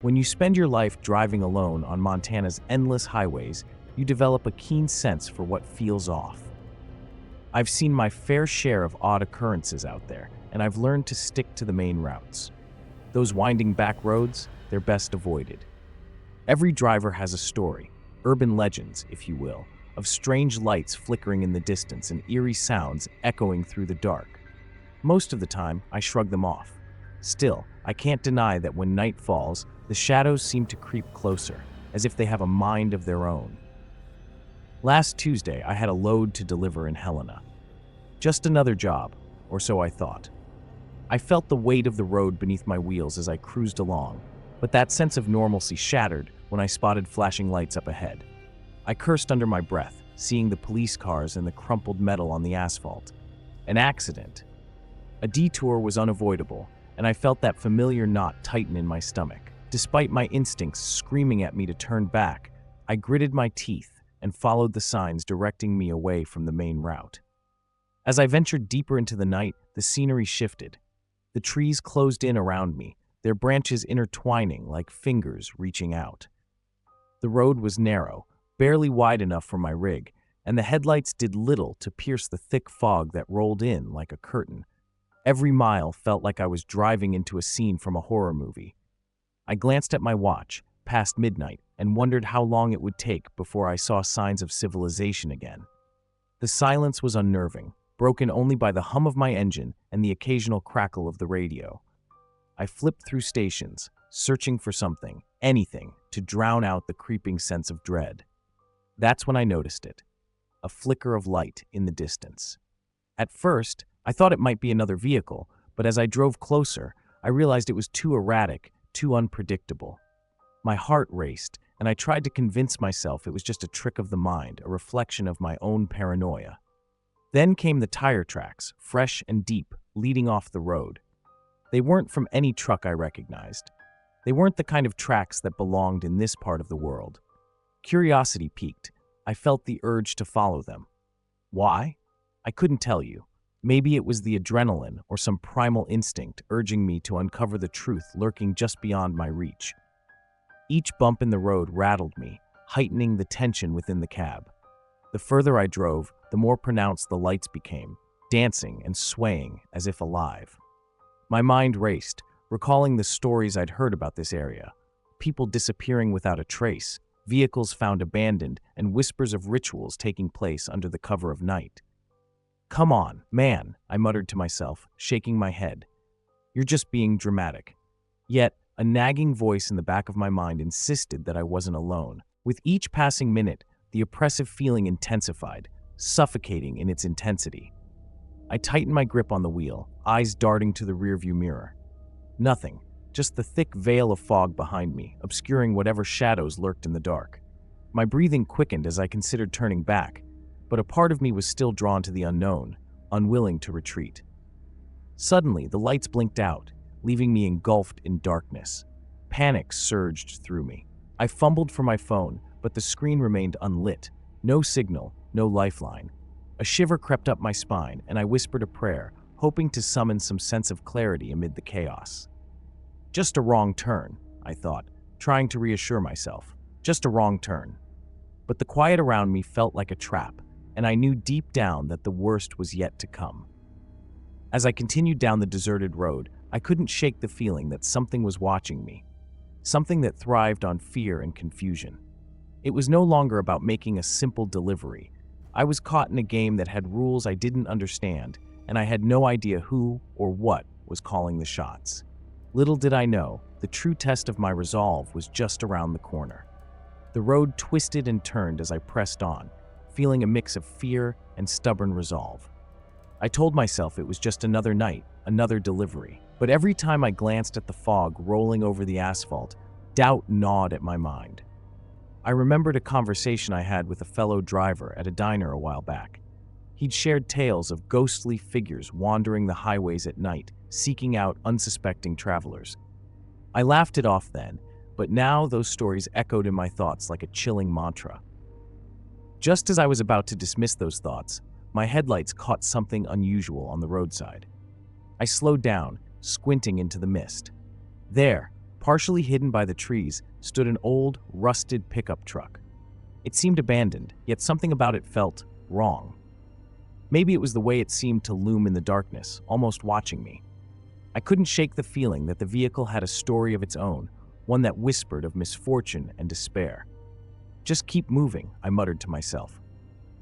When you spend your life driving alone on Montana's endless highways, you develop a keen sense for what feels off. I've seen my fair share of odd occurrences out there, and I've learned to stick to the main routes. Those winding back roads, they're best avoided. Every driver has a story, urban legends, if you will, of strange lights flickering in the distance and eerie sounds echoing through the dark. Most of the time, I shrug them off. Still, I can't deny that when night falls, the shadows seem to creep closer, as if they have a mind of their own. Last Tuesday, I had a load to deliver in Helena. Just another job, or so I thought. I felt the weight of the road beneath my wheels as I cruised along, but that sense of normalcy shattered when I spotted flashing lights up ahead. I cursed under my breath, seeing the police cars and the crumpled metal on the asphalt. An accident. A detour was unavoidable, and I felt that familiar knot tighten in my stomach. Despite my instincts screaming at me to turn back, I gritted my teeth and followed the signs directing me away from the main route. As I ventured deeper into the night, the scenery shifted. The trees closed in around me, their branches intertwining like fingers reaching out. The road was narrow, barely wide enough for my rig, and the headlights did little to pierce the thick fog that rolled in like a curtain. Every mile felt like I was driving into a scene from a horror movie. I glanced at my watch, past midnight, and wondered how long it would take before I saw signs of civilization again. The silence was unnerving, broken only by the hum of my engine and the occasional crackle of the radio. I flipped through stations, searching for something, anything, to drown out the creeping sense of dread. That's when I noticed it. A flicker of light in the distance. At first, I thought it might be another vehicle, but as I drove closer, I realized it was too erratic, too unpredictable. My heart raced, and I tried to convince myself it was just a trick of the mind, a reflection of my own paranoia. Then came the tire tracks, fresh and deep, leading off the road. They weren't from any truck I recognized. They weren't the kind of tracks that belonged in this part of the world. Curiosity piqued. I felt the urge to follow them. Why? I couldn't tell you. Maybe it was the adrenaline or some primal instinct urging me to uncover the truth lurking just beyond my reach. Each bump in the road rattled me, heightening the tension within the cab. The further I drove, the more pronounced the lights became, dancing and swaying as if alive. My mind raced, recalling the stories I'd heard about this area. People disappearing without a trace, vehicles found abandoned, and whispers of rituals taking place under the cover of night. "Come on, man," I muttered to myself, shaking my head. "You're just being dramatic." Yet, a nagging voice in the back of my mind insisted that I wasn't alone. With each passing minute, the oppressive feeling intensified, suffocating in its intensity. I tightened my grip on the wheel, eyes darting to the rearview mirror. Nothing, just the thick veil of fog behind me, obscuring whatever shadows lurked in the dark. My breathing quickened as I considered turning back, but a part of me was still drawn to the unknown, unwilling to retreat. Suddenly, the lights blinked out, leaving me engulfed in darkness. Panic surged through me. I fumbled for my phone, but the screen remained unlit. No signal, no lifeline. A shiver crept up my spine, and I whispered a prayer, hoping to summon some sense of clarity amid the chaos. Just a wrong turn, I thought, trying to reassure myself. Just a wrong turn. But the quiet around me felt like a trap, and I knew deep down that the worst was yet to come. As I continued down the deserted road, I couldn't shake the feeling that something was watching me, something that thrived on fear and confusion. It was no longer about making a simple delivery. I was caught in a game that had rules I didn't understand, and I had no idea who or what was calling the shots. Little did I know, the true test of my resolve was just around the corner. The road twisted and turned as I pressed on, feeling a mix of fear and stubborn resolve. I told myself it was just another night, another delivery. But every time I glanced at the fog rolling over the asphalt, doubt gnawed at my mind. I remembered a conversation I had with a fellow driver at a diner a while back. He'd shared tales of ghostly figures wandering the highways at night, seeking out unsuspecting travelers. I laughed it off then, but now those stories echoed in my thoughts like a chilling mantra. Just as I was about to dismiss those thoughts, my headlights caught something unusual on the roadside. I slowed down, squinting into the mist. There, Partially hidden by the trees stood an old, rusted pickup truck. It seemed abandoned, yet something about it felt wrong. Maybe it was the way it seemed to loom in the darkness, almost watching me. I couldn't shake the feeling that the vehicle had a story of its own, one that whispered of misfortune and despair. "Just keep moving," I muttered to myself.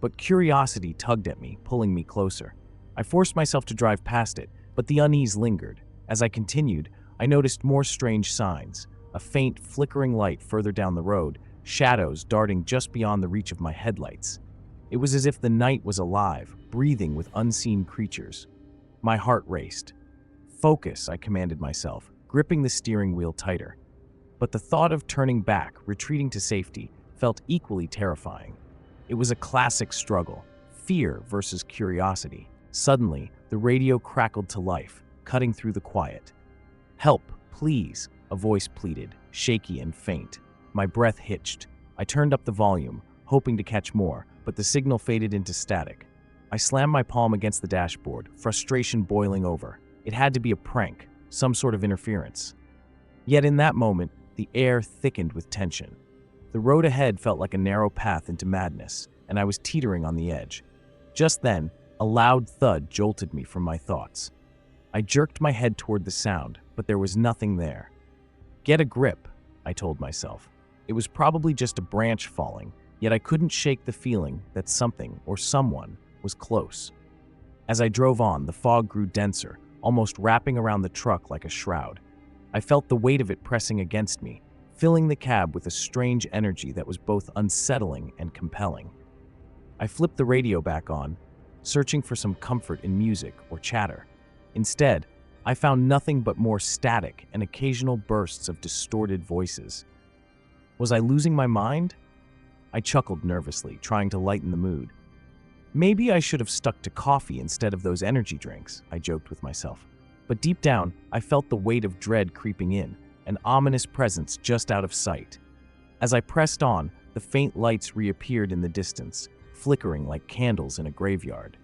But curiosity tugged at me, pulling me closer. I forced myself to drive past it, but the unease lingered. As I continued, I noticed more strange signs: a faint, flickering light further down the road, shadows darting just beyond the reach of my headlights. It was as if the night was alive, breathing with unseen creatures. My heart raced. "Focus," I commanded myself, gripping the steering wheel tighter. But the thought of turning back, retreating to safety, felt equally terrifying. It was a classic struggle: fear versus curiosity. Suddenly, the radio crackled to life, cutting through the quiet. "Help, please," a voice pleaded, shaky and faint. My breath hitched. I turned up the volume, hoping to catch more, but the signal faded into static. I slammed my palm against the dashboard, frustration boiling over. It had to be a prank, some sort of interference. Yet in that moment, the air thickened with tension. The road ahead felt like a narrow path into madness, and I was teetering on the edge. Just then, a loud thud jolted me from my thoughts. I jerked my head toward the sound, but there was nothing there. "Get a grip," I told myself. It was probably just a branch falling, yet I couldn't shake the feeling that something or someone was close. As I drove on, the fog grew denser, almost wrapping around the truck like a shroud. I felt the weight of it pressing against me, filling the cab with a strange energy that was both unsettling and compelling. I flipped the radio back on, searching for some comfort in music or chatter. Instead, I found nothing but more static and occasional bursts of distorted voices. Was I losing my mind? I chuckled nervously, trying to lighten the mood. Maybe I should have stuck to coffee instead of those energy drinks, I joked with myself. But deep down, I felt the weight of dread creeping in, an ominous presence just out of sight. As I pressed on, the faint lights reappeared in the distance, flickering like candles in a graveyard.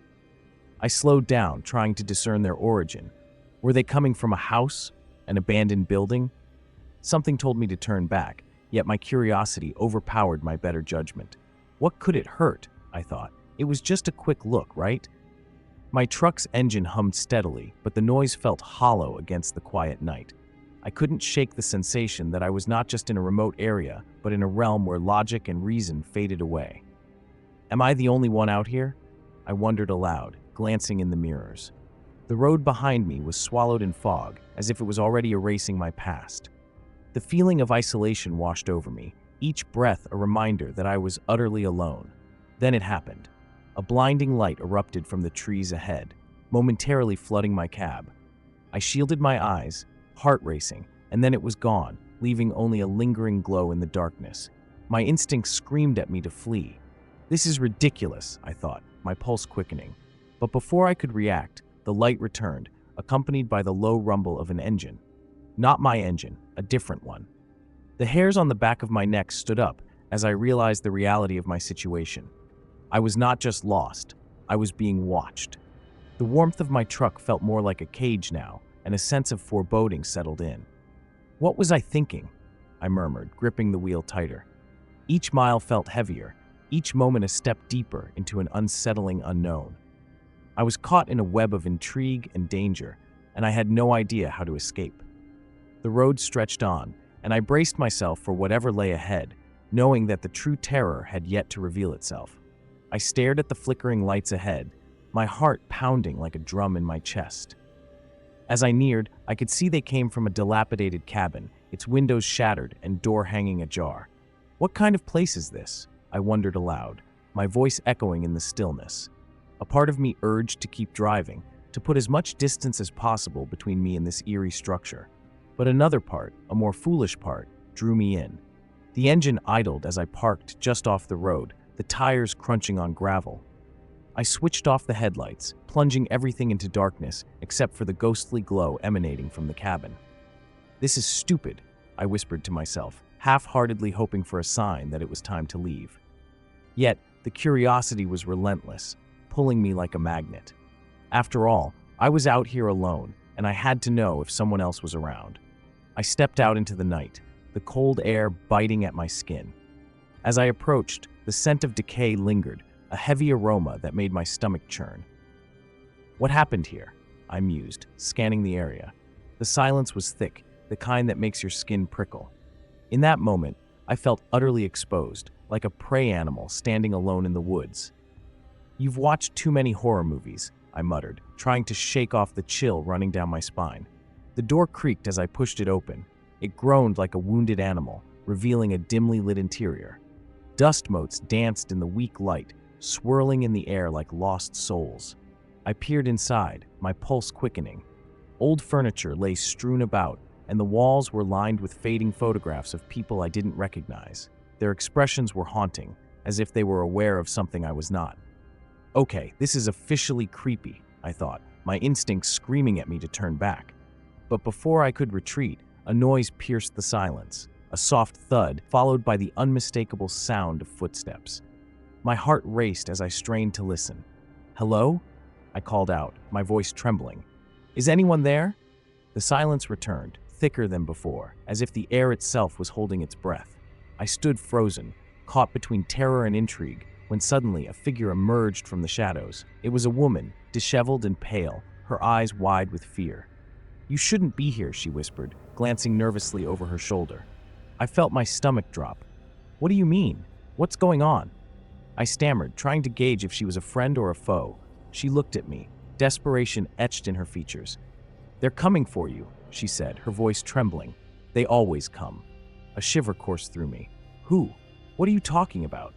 I slowed down, trying to discern their origin. Were they coming from a house? An abandoned building? Something told me to turn back, yet my curiosity overpowered my better judgment. What could it hurt? I thought. It was just a quick look, right? My truck's engine hummed steadily, but the noise felt hollow against the quiet night. I couldn't shake the sensation that I was not just in a remote area, but in a realm where logic and reason faded away. Am I the only one out here? I wondered aloud, glancing in the mirrors. The road behind me was swallowed in fog, as if it was already erasing my past. The feeling of isolation washed over me, each breath a reminder that I was utterly alone. Then it happened. A blinding light erupted from the trees ahead, momentarily flooding my cab. I shielded my eyes, heart racing, and then it was gone, leaving only a lingering glow in the darkness. My instincts screamed at me to flee. This is ridiculous, I thought, my pulse quickening. But before I could react, the light returned, accompanied by the low rumble of an engine. Not my engine, a different one. The hairs on the back of my neck stood up as I realized the reality of my situation. I was not just lost, I was being watched. The warmth of my truck felt more like a cage now, and a sense of foreboding settled in. What was I thinking? I murmured, gripping the wheel tighter. Each mile felt heavier, each moment a step deeper into an unsettling unknown. I was caught in a web of intrigue and danger, and I had no idea how to escape. The road stretched on, and I braced myself for whatever lay ahead, knowing that the true terror had yet to reveal itself. I stared at the flickering lights ahead, my heart pounding like a drum in my chest. As I neared, I could see they came from a dilapidated cabin, its windows shattered and door hanging ajar. What kind of place is this? I wondered aloud, my voice echoing in the stillness. A part of me urged to keep driving, to put as much distance as possible between me and this eerie structure. But another part, a more foolish part, drew me in. The engine idled as I parked just off the road, the tires crunching on gravel. I switched off the headlights, plunging everything into darkness except for the ghostly glow emanating from the cabin. This is stupid, I whispered to myself, half-heartedly hoping for a sign that it was time to leave. Yet, the curiosity was relentless, pulling me like a magnet. After all, I was out here alone, and I had to know if someone else was around. I stepped out into the night, the cold air biting at my skin. As I approached, the scent of decay lingered, a heavy aroma that made my stomach churn. What happened here? I mused, scanning the area. The silence was thick, the kind that makes your skin prickle. In that moment, I felt utterly exposed, like a prey animal standing alone in the woods. "You've watched too many horror movies," I muttered, trying to shake off the chill running down my spine. The door creaked as I pushed it open. It groaned like a wounded animal, revealing a dimly lit interior. Dust motes danced in the weak light, swirling in the air like lost souls. I peered inside, my pulse quickening. Old furniture lay strewn about, and the walls were lined with fading photographs of people I didn't recognize. Their expressions were haunting, as if they were aware of something I was not. Okay, this is officially creepy, I thought, my instincts screaming at me to turn back. But before I could retreat, a noise pierced the silence, a soft thud followed by the unmistakable sound of footsteps. My heart raced as I strained to listen. "Hello?" I called out, my voice trembling. "Is anyone there?" The silence returned, thicker than before, as if the air itself was holding its breath. I stood frozen, caught between terror and intrigue, when suddenly a figure emerged from the shadows. It was a woman, disheveled and pale, her eyes wide with fear. "You shouldn't be here," she whispered, glancing nervously over her shoulder. I felt my stomach drop. "What do you mean? What's going on?" I stammered, trying to gauge if she was a friend or a foe. She looked at me, desperation etched in her features. "They're coming for you," she said, her voice trembling. "They always come." A shiver coursed through me. "Who? What are you talking about?"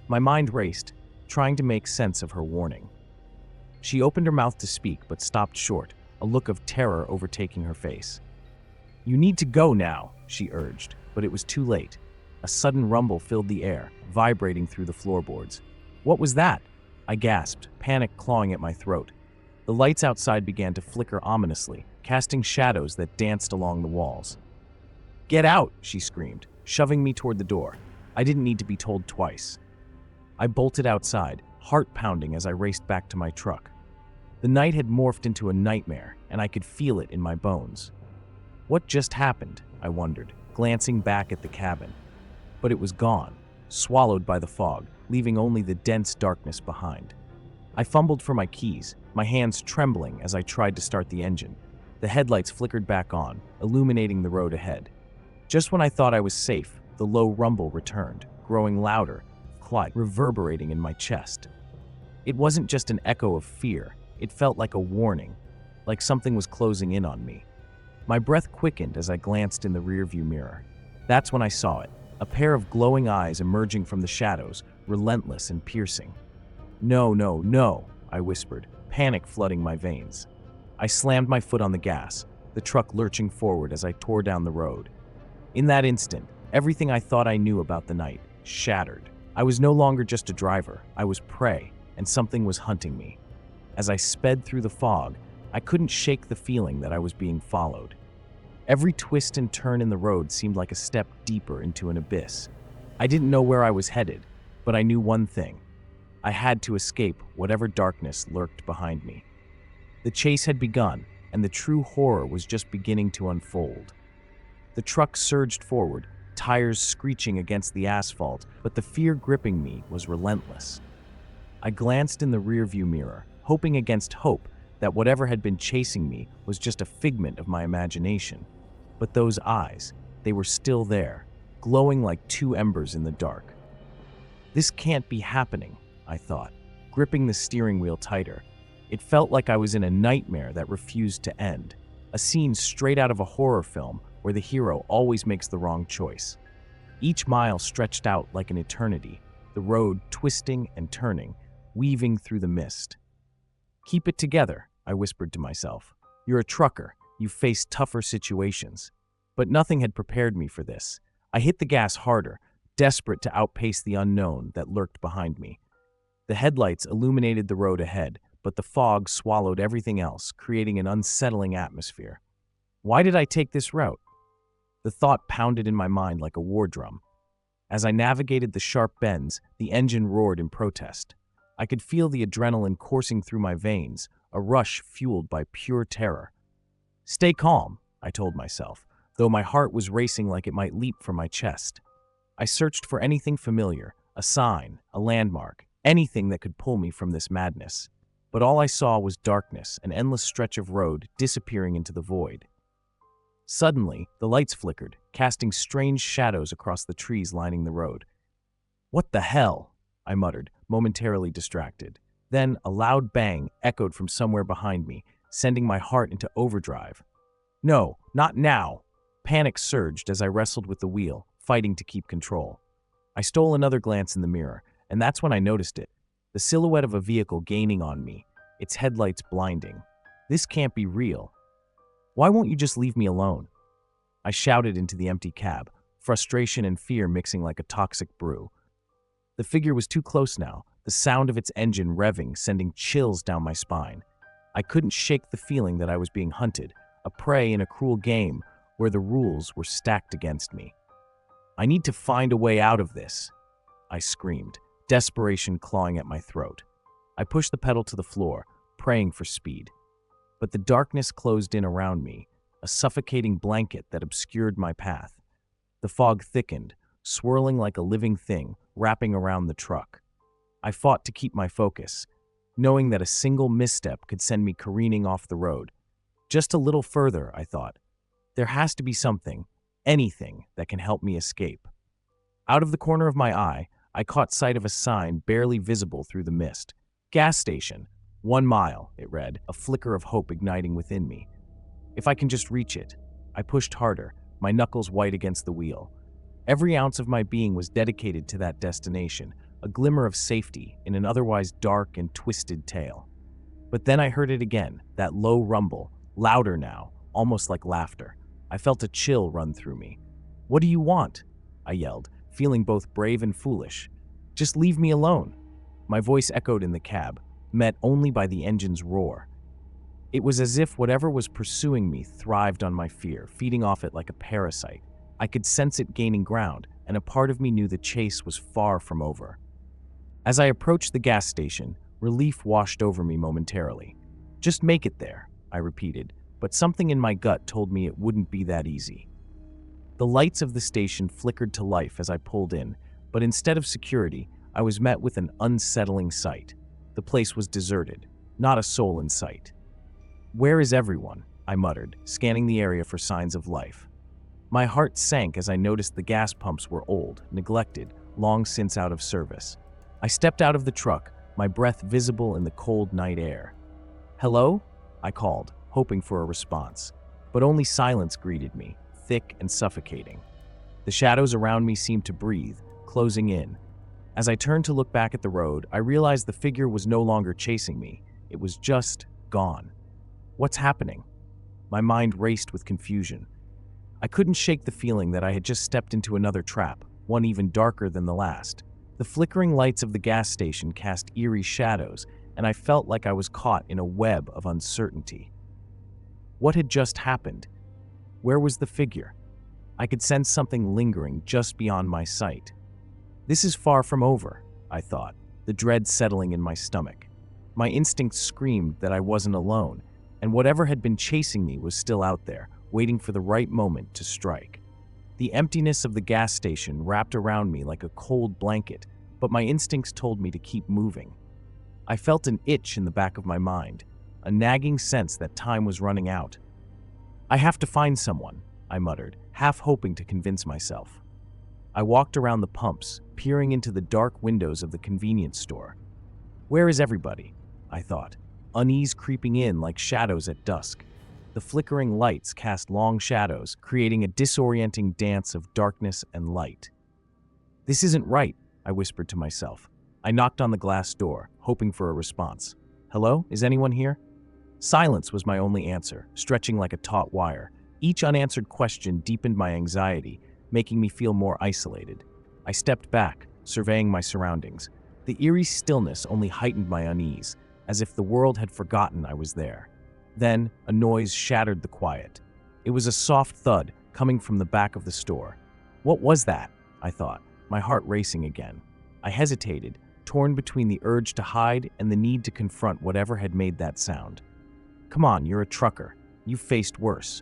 My mind raced, trying to make sense of her warning. She opened her mouth to speak, but stopped short, a look of terror overtaking her face. "You need to go now," she urged, but it was too late. A sudden rumble filled the air, vibrating through the floorboards. "What was that?" I gasped, panic clawing at my throat. The lights outside began to flicker ominously, casting shadows that danced along the walls. "Get out!" she screamed, shoving me toward the door. I didn't need to be told twice. I bolted outside, heart pounding as I raced back to my truck. The night had morphed into a nightmare, and I could feel it in my bones. What just happened? I wondered, glancing back at the cabin. But it was gone, swallowed by the fog, leaving only the dense darkness behind. I fumbled for my keys, my hands trembling as I tried to start the engine. The headlights flickered back on, illuminating the road ahead. Just when I thought I was safe, the low rumble returned, growing louder, reverberating in my chest. It wasn't just an echo of fear, it felt like a warning, like something was closing in on me. My breath quickened as I glanced in the rearview mirror. That's when I saw it, a pair of glowing eyes emerging from the shadows, relentless and piercing. "No, no, no," I whispered, panic flooding my veins. I slammed my foot on the gas, the truck lurching forward as I tore down the road. In that instant, everything I thought I knew about the night shattered. I was no longer just a driver, I was prey, and something was hunting me. As I sped through the fog, I couldn't shake the feeling that I was being followed. Every twist and turn in the road seemed like a step deeper into an abyss. I didn't know where I was headed, but I knew one thing. I had to escape whatever darkness lurked behind me. The chase had begun, and the true horror was just beginning to unfold. The truck surged forward, tires screeching against the asphalt, but the fear gripping me was relentless. I glanced in the rearview mirror, hoping against hope that whatever had been chasing me was just a figment of my imagination. But those eyes, they were still there, glowing like two embers in the dark. This can't be happening, I thought, gripping the steering wheel tighter. It felt like I was in a nightmare that refused to end, a scene straight out of a horror film where the hero always makes the wrong choice. Each mile stretched out like an eternity, the road twisting and turning, weaving through the mist. "Keep it together," I whispered to myself. "You're a trucker, you've faced tougher situations." But nothing had prepared me for this. I hit the gas harder, desperate to outpace the unknown that lurked behind me. The headlights illuminated the road ahead, but the fog swallowed everything else, creating an unsettling atmosphere. Why did I take this route? The thought pounded in my mind like a war drum. As I navigated the sharp bends, the engine roared in protest. I could feel the adrenaline coursing through my veins, a rush fueled by pure terror. "Stay calm," I told myself, though my heart was racing like it might leap from my chest. I searched for anything familiar, a sign, a landmark, anything that could pull me from this madness. But all I saw was darkness, an endless stretch of road disappearing into the void. Suddenly, the lights flickered, casting strange shadows across the trees lining the road. "What the hell?" I muttered, momentarily distracted. Then a loud bang echoed from somewhere behind me, sending my heart into overdrive. No, not now! Panic surged as I wrestled with the wheel, fighting to keep control. I stole another glance in the mirror, and that's when I noticed it. The silhouette of a vehicle gaining on me, its headlights blinding. This can't be real. "Why won't you just leave me alone?" I shouted into the empty cab, frustration and fear mixing like a toxic brew. The figure was too close now, the sound of its engine revving sending chills down my spine. I couldn't shake the feeling that I was being hunted, a prey in a cruel game where the rules were stacked against me. "I need to find a way out of this," I screamed, desperation clawing at my throat. I pushed the pedal to the floor, praying for speed. But the darkness closed in around me, a suffocating blanket that obscured my path. The fog thickened, swirling like a living thing, wrapping around the truck. I fought to keep my focus, knowing that a single misstep could send me careening off the road. Just a little further, I thought. There has to be something, anything, that can help me escape. Out of the corner of my eye, I caught sight of a sign barely visible through the mist. "Gas station. 1 mile," it read, a flicker of hope igniting within me. If I can just reach it. I pushed harder, my knuckles white against the wheel. Every ounce of my being was dedicated to that destination, a glimmer of safety in an otherwise dark and twisted tale. But then I heard it again, that low rumble, louder now, almost like laughter. I felt a chill run through me. "What do you want?" I yelled, feeling both brave and foolish. "Just leave me alone." My voice echoed in the cab, met only by the engine's roar. It was as if whatever was pursuing me thrived on my fear, feeding off it like a parasite. I could sense it gaining ground, and a part of me knew the chase was far from over. As I approached the gas station, relief washed over me momentarily. "Just make it there," I repeated, but something in my gut told me it wouldn't be that easy. The lights of the station flickered to life as I pulled in, but instead of security, I was met with an unsettling sight. The place was deserted, not a soul in sight. "Where is everyone?" I muttered, scanning the area for signs of life. My heart sank as I noticed the gas pumps were old, neglected, long since out of service. I stepped out of the truck, my breath visible in the cold night air. "Hello?" I called, hoping for a response. But only silence greeted me, thick and suffocating. The shadows around me seemed to breathe, closing in. As I turned to look back at the road, I realized the figure was no longer chasing me. It was just gone. What's happening? My mind raced with confusion. I couldn't shake the feeling that I had just stepped into another trap, one even darker than the last. The flickering lights of the gas station cast eerie shadows, and I felt like I was caught in a web of uncertainty. What had just happened? Where was the figure? I could sense something lingering just beyond my sight. This is far from over, I thought, the dread settling in my stomach. My instincts screamed that I wasn't alone, and whatever had been chasing me was still out there, waiting for the right moment to strike. The emptiness of the gas station wrapped around me like a cold blanket, but my instincts told me to keep moving. I felt an itch in the back of my mind, a nagging sense that time was running out. "I have to find someone," I muttered, half hoping to convince myself. I walked around the pumps, peering into the dark windows of the convenience store. "Where is everybody?" I thought, unease creeping in like shadows at dusk. The flickering lights cast long shadows, creating a disorienting dance of darkness and light. "This isn't right," I whispered to myself. I knocked on the glass door, hoping for a response. "Hello? Is anyone here?" Silence was my only answer, stretching like a taut wire. Each unanswered question deepened my anxiety, making me feel more isolated. I stepped back, surveying my surroundings. The eerie stillness only heightened my unease, as if the world had forgotten I was there. Then, a noise shattered the quiet. It was a soft thud coming from the back of the store. What was that? I thought, my heart racing again. I hesitated, torn between the urge to hide and the need to confront whatever had made that sound. "Come on, you're a trucker. You've faced worse."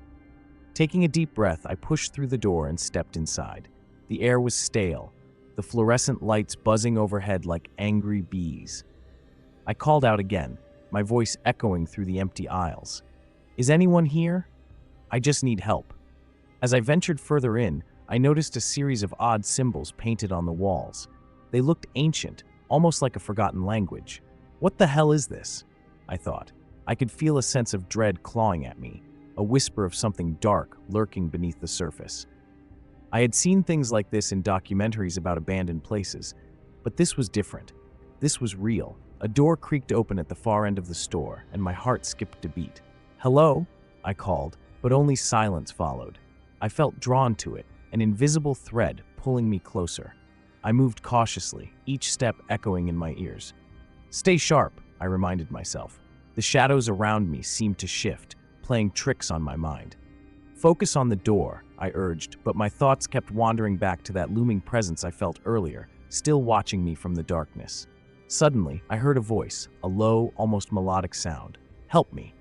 Taking a deep breath, I pushed through the door and stepped inside. The air was stale, the fluorescent lights buzzing overhead like angry bees. I called out again, my voice echoing through the empty aisles. "Is anyone here? I just need help." As I ventured further in, I noticed a series of odd symbols painted on the walls. They looked ancient, almost like a forgotten language. What the hell is this? I thought. I could feel a sense of dread clawing at me, a whisper of something dark lurking beneath the surface. I had seen things like this in documentaries about abandoned places, but this was different. This was real. A door creaked open at the far end of the store, and my heart skipped a beat. "Hello?" I called, but only silence followed. I felt drawn to it, an invisible thread pulling me closer. I moved cautiously, each step echoing in my ears. "Stay sharp," I reminded myself. The shadows around me seemed to shift, playing tricks on my mind. "Focus on the door," I urged, but my thoughts kept wandering back to that looming presence I felt earlier, still watching me from the darkness. Suddenly, I heard a voice, a low, almost melodic sound. "Help me."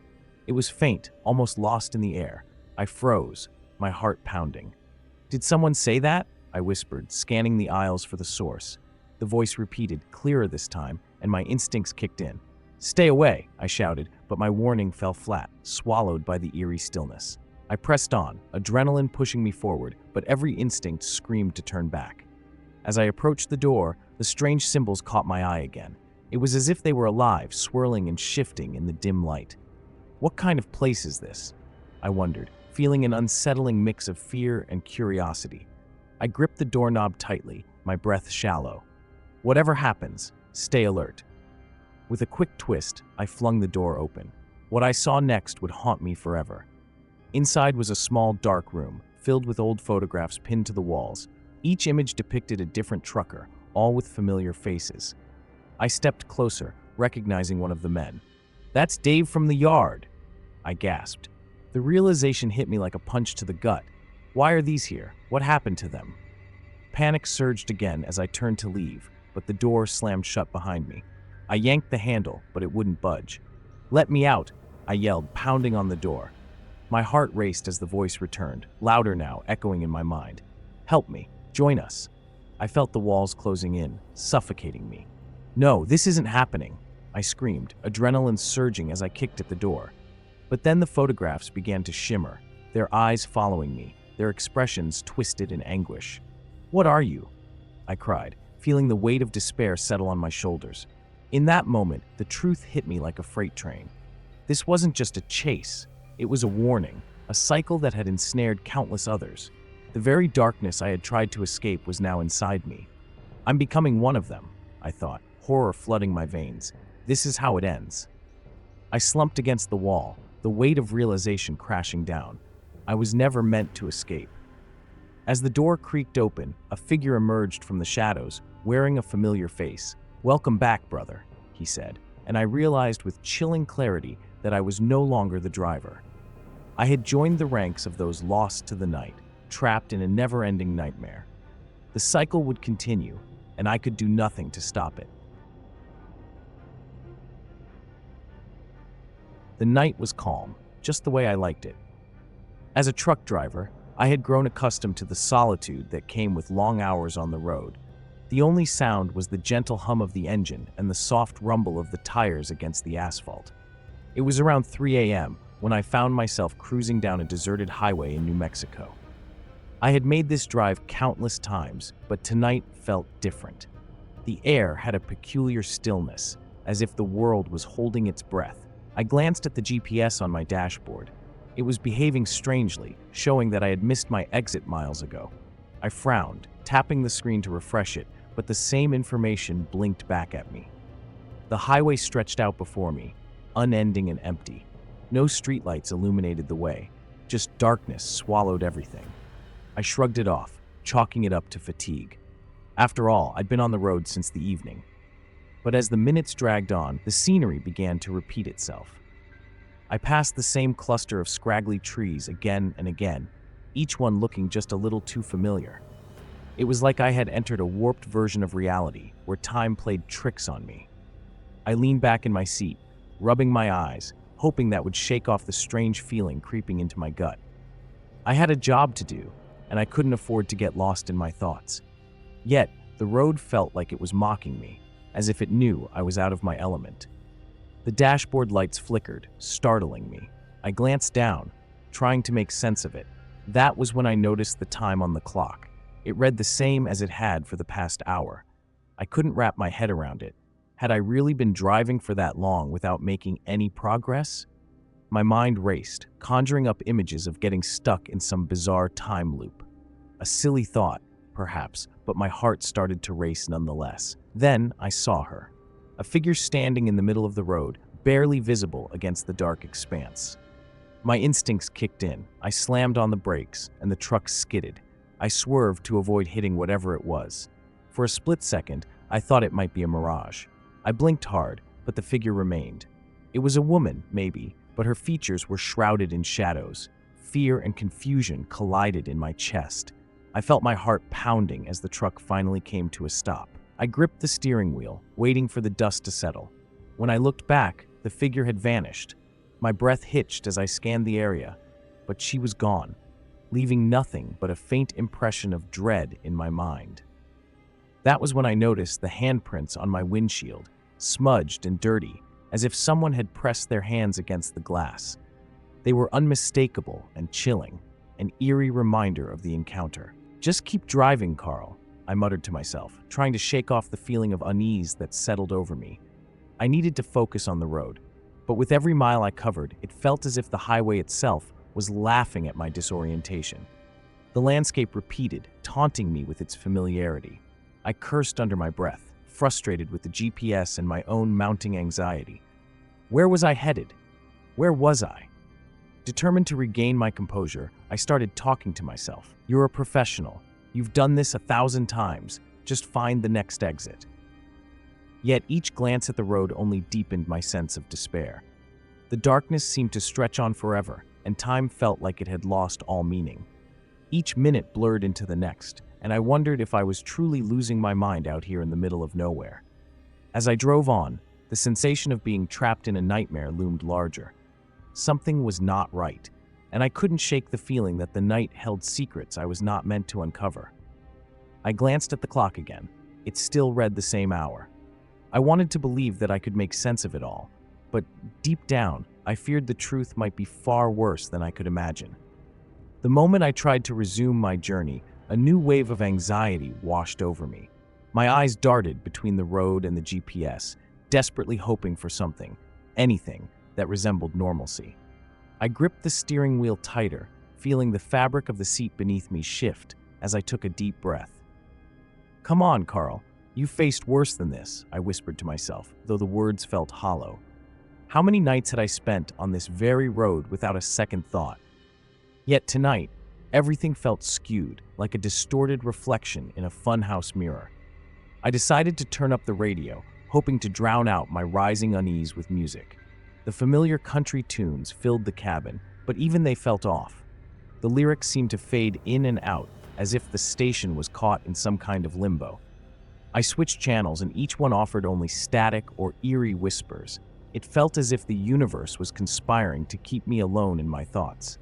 It was faint, almost lost in the air. I froze, my heart pounding. "Did someone say that?" I whispered, scanning the aisles for the source. The voice repeated, clearer this time, and my instincts kicked in. "Stay away," I shouted, but my warning fell flat, swallowed by the eerie stillness. I pressed on, adrenaline pushing me forward, but every instinct screamed to turn back. As I approached the door, the strange symbols caught my eye again. It was as if they were alive, swirling and shifting in the dim light. What kind of place is this? I wondered, feeling an unsettling mix of fear and curiosity. I gripped the doorknob tightly, my breath shallow. "Whatever happens, stay alert." With a quick twist, I flung the door open. What I saw next would haunt me forever. Inside was a small, dark room, filled with old photographs pinned to the walls. Each image depicted a different trucker, all with familiar faces. I stepped closer, recognizing one of the men. "That's Dave from the yard," I gasped. The realization hit me like a punch to the gut. Why are these here? What happened to them? Panic surged again as I turned to leave, but the door slammed shut behind me. I yanked the handle, but it wouldn't budge. "Let me out," I yelled, pounding on the door. My heart raced as the voice returned, louder now, echoing in my mind. "Help me. Join us." I felt the walls closing in, suffocating me. "No, this isn't happening," I screamed, adrenaline surging as I kicked at the door. But then the photographs began to shimmer, their eyes following me, their expressions twisted in anguish. "What are you?" I cried, feeling the weight of despair settle on my shoulders. In that moment, the truth hit me like a freight train. This wasn't just a chase. It was a warning, a cycle that had ensnared countless others. The very darkness I had tried to escape was now inside me. I'm becoming one of them, I thought, horror flooding my veins. This is how it ends. I slumped against the wall, the weight of realization crashing down. I was never meant to escape. As the door creaked open, a figure emerged from the shadows, wearing a familiar face. "Welcome back, brother," he said, and I realized with chilling clarity that I was no longer the driver. I had joined the ranks of those lost to the night, trapped in a never-ending nightmare. The cycle would continue, and I could do nothing to stop it. The night was calm, just the way I liked it. As a truck driver, I had grown accustomed to the solitude that came with long hours on the road. The only sound was the gentle hum of the engine and the soft rumble of the tires against the asphalt. It was around 3 a.m. when I found myself cruising down a deserted highway in New Mexico. I had made this drive countless times, but tonight felt different. The air had a peculiar stillness, as if the world was holding its breath. I glanced at the GPS on my dashboard. It was behaving strangely, showing that I had missed my exit miles ago. I frowned, tapping the screen to refresh it, but the same information blinked back at me. The highway stretched out before me, unending and empty. No streetlights illuminated the way, just darkness swallowed everything. I shrugged it off, chalking it up to fatigue. After all, I'd been on the road since the evening. But as the minutes dragged on, the scenery began to repeat itself. I passed the same cluster of scraggly trees again and again, each one looking just a little too familiar. It was like I had entered a warped version of reality, where time played tricks on me. I leaned back in my seat, rubbing my eyes, hoping that would shake off the strange feeling creeping into my gut. I had a job to do, and I couldn't afford to get lost in my thoughts. Yet, the road felt like it was mocking me, as if it knew I was out of my element. The dashboard lights flickered, startling me. I glanced down, trying to make sense of it. That was when I noticed the time on the clock. It read the same as it had for the past hour. I couldn't wrap my head around it. Had I really been driving for that long without making any progress? My mind raced, conjuring up images of getting stuck in some bizarre time loop. A silly thought, perhaps, but my heart started to race nonetheless. Then I saw her. A figure standing in the middle of the road, barely visible against the dark expanse. My instincts kicked in. I slammed on the brakes, and the truck skidded. I swerved to avoid hitting whatever it was. For a split second, I thought it might be a mirage. I blinked hard, but the figure remained. It was a woman, maybe, but her features were shrouded in shadows. Fear and confusion collided in my chest. I felt my heart pounding as the truck finally came to a stop. I gripped the steering wheel, waiting for the dust to settle. When I looked back, the figure had vanished. My breath hitched as I scanned the area, but she was gone, leaving nothing but a faint impression of dread in my mind. That was when I noticed the handprints on my windshield, smudged and dirty, as if someone had pressed their hands against the glass. They were unmistakable and chilling, an eerie reminder of the encounter. "Just keep driving, Carl," I muttered to myself, trying to shake off the feeling of unease that settled over me. I needed to focus on the road, but with every mile I covered, it felt as if the highway itself was laughing at my disorientation. The landscape repeated, taunting me with its familiarity. I cursed under my breath, frustrated with the GPS and my own mounting anxiety. Where was I headed? Where was I? Determined to regain my composure, I started talking to myself. "You're a professional. You've done this 1,000 times. Just find the next exit." Yet each glance at the road only deepened my sense of despair. The darkness seemed to stretch on forever, and time felt like it had lost all meaning. Each minute blurred into the next, and I wondered if I was truly losing my mind out here in the middle of nowhere. As I drove on, the sensation of being trapped in a nightmare loomed larger. Something was not right, and I couldn't shake the feeling that the night held secrets I was not meant to uncover. I glanced at the clock again. It still read the same hour. I wanted to believe that I could make sense of it all, but deep down, I feared the truth might be far worse than I could imagine. The moment I tried to resume my journey, a new wave of anxiety washed over me. My eyes darted between the road and the GPS, desperately hoping for something, anything, that resembled normalcy. I gripped the steering wheel tighter, feeling the fabric of the seat beneath me shift as I took a deep breath. "Come on, Carl. You've faced worse than this," I whispered to myself, though the words felt hollow. How many nights had I spent on this very road without a second thought? Yet tonight, everything felt skewed, like a distorted reflection in a funhouse mirror. I decided to turn up the radio, hoping to drown out my rising unease with music. The familiar country tunes filled the cabin, but even they felt off. The lyrics seemed to fade in and out, as if the station was caught in some kind of limbo. I switched channels, and each one offered only static or eerie whispers. It felt as if the universe was conspiring to keep me alone in my thoughts.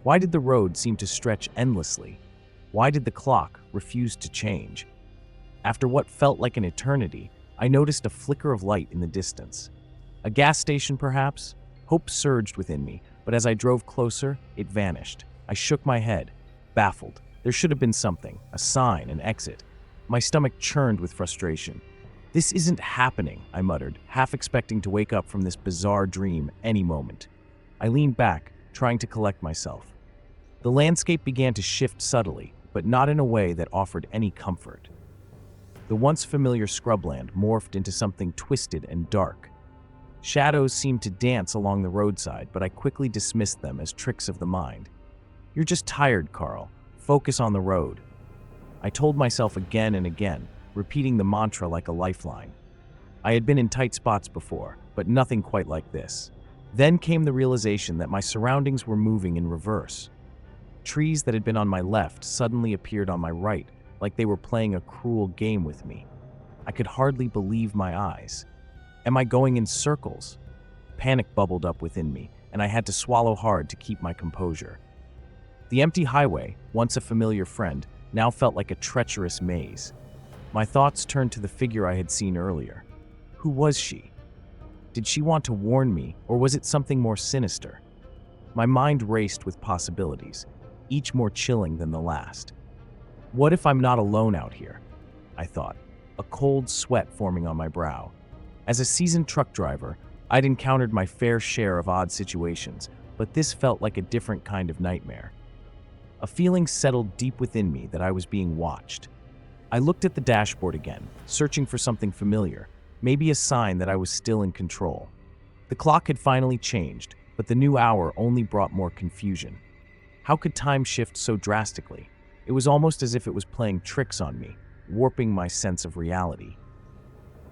Why did the road seem to stretch endlessly? Why did the clock refuse to change? After what felt like an eternity, I noticed a flicker of light in the distance. A gas station, perhaps? Hope surged within me, but as I drove closer, it vanished. I shook my head, baffled. There should have been something, a sign, an exit. My stomach churned with frustration. "This isn't happening," I muttered, half expecting to wake up from this bizarre dream any moment. I leaned back, trying to collect myself. The landscape began to shift subtly, but not in a way that offered any comfort. The once familiar scrubland morphed into something twisted and dark. Shadows seemed to dance along the roadside, but I quickly dismissed them as tricks of the mind. "You're just tired, Carl. Focus on the road." I told myself again and again, repeating the mantra like a lifeline. I had been in tight spots before, but nothing quite like this. Then came the realization that my surroundings were moving in reverse. Trees that had been on my left suddenly appeared on my right, like they were playing a cruel game with me. I could hardly believe my eyes. Am I going in circles? Panic bubbled up within me, and I had to swallow hard to keep my composure. The empty highway, once a familiar friend, now felt like a treacherous maze. My thoughts turned to the figure I had seen earlier. Who was she? Did she want to warn me, or was it something more sinister? My mind raced with possibilities, each more chilling than the last. What if I'm not alone out here? I thought, a cold sweat forming on my brow. As a seasoned truck driver, I'd encountered my fair share of odd situations, but this felt like a different kind of nightmare. A feeling settled deep within me that I was being watched. I looked at the dashboard again, searching for something familiar, maybe a sign that I was still in control. The clock had finally changed, but the new hour only brought more confusion. How could time shift so drastically? It was almost as if it was playing tricks on me, warping my sense of reality.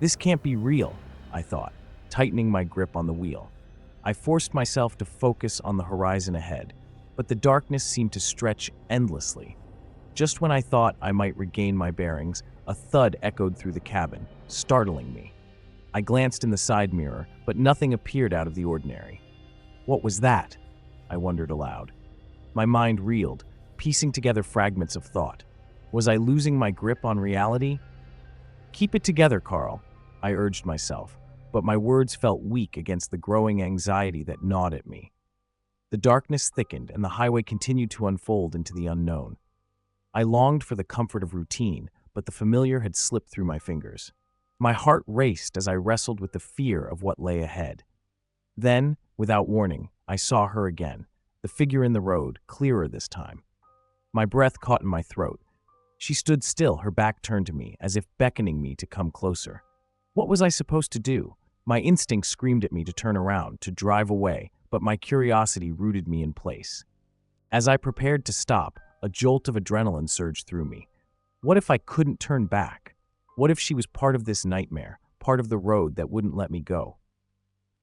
This can't be real, I thought, tightening my grip on the wheel. I forced myself to focus on the horizon ahead, but the darkness seemed to stretch endlessly. Just when I thought I might regain my bearings, a thud echoed through the cabin, startling me. I glanced in the side mirror, but nothing appeared out of the ordinary. What was that? I wondered aloud. My mind reeled, piecing together fragments of thought. Was I losing my grip on reality? Keep it together, Carl, I urged myself, but my words felt weak against the growing anxiety that gnawed at me. The darkness thickened, and the highway continued to unfold into the unknown. I longed for the comfort of routine, but the familiar had slipped through my fingers. My heart raced as I wrestled with the fear of what lay ahead. Then, without warning, I saw her again, the figure in the road, clearer this time. My breath caught in my throat. She stood still, her back turned to me, as if beckoning me to come closer. What was I supposed to do? My instinct screamed at me to turn around, to drive away, but my curiosity rooted me in place. As I prepared to stop, a jolt of adrenaline surged through me. What if I couldn't turn back? What if she was part of this nightmare, part of the road that wouldn't let me go?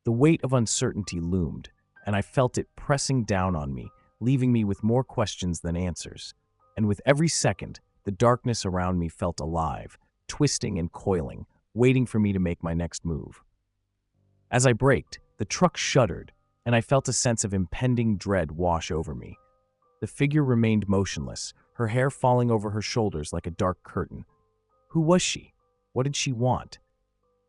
The weight of uncertainty loomed, and I felt it pressing down on me, leaving me with more questions than answers. And with every second, the darkness around me felt alive, twisting and coiling, waiting for me to make my next move. As I braked, the truck shuddered, and I felt a sense of impending dread wash over me. The figure remained motionless, her hair falling over her shoulders like a dark curtain. Who was she? What did she want?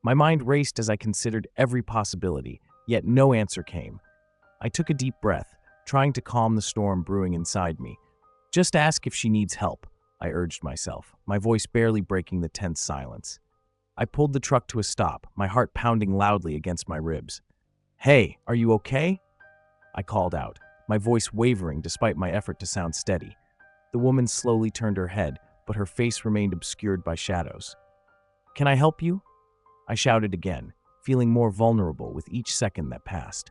My mind raced as I considered every possibility, yet no answer came. I took a deep breath, trying to calm the storm brewing inside me. Just ask if she needs help, I urged myself, my voice barely breaking the tense silence. I pulled the truck to a stop, my heart pounding loudly against my ribs. Hey, are you okay? I called out, my voice wavering despite my effort to sound steady. The woman slowly turned her head, but her face remained obscured by shadows. Can I help you? I shouted again, feeling more vulnerable with each second that passed.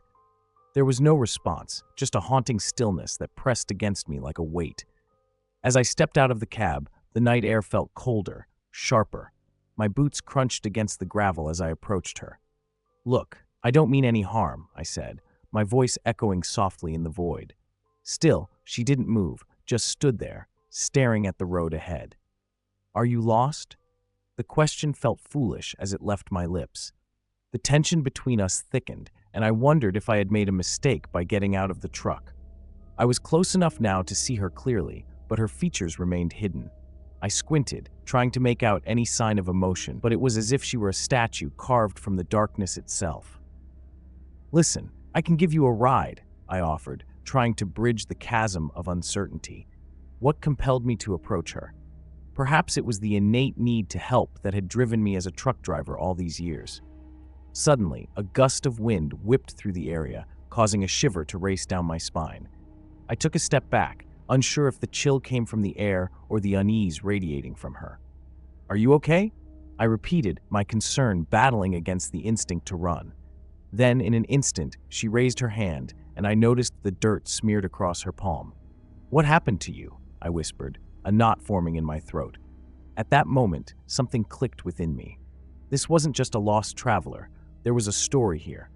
There was no response, just a haunting stillness that pressed against me like a weight. As I stepped out of the cab, the night air felt colder, sharper. My boots crunched against the gravel as I approached her. Look, I don't mean any harm, I said, my voice echoing softly in the void. Still, she didn't move, just stood there, staring at the road ahead. Are you lost? The question felt foolish as it left my lips. The tension between us thickened, and I wondered if I had made a mistake by getting out of the truck. I was close enough now to see her clearly, but her features remained hidden. I squinted, trying to make out any sign of emotion, but it was as if she were a statue carved from the darkness itself. Listen, I can give you a ride, I offered, trying to bridge the chasm of uncertainty. What compelled me to approach her? Perhaps it was the innate need to help that had driven me as a truck driver all these years. Suddenly, a gust of wind whipped through the area, causing a shiver to race down my spine. I took a step back, unsure if the chill came from the air or the unease radiating from her. Are you okay? I repeated, my concern battling against the instinct to run. Then, in an instant, she raised her hand, and I noticed the dirt smeared across her palm. What happened to you? I whispered, a knot forming in my throat. At that moment, something clicked within me. This wasn't just a lost traveler. There was a story here.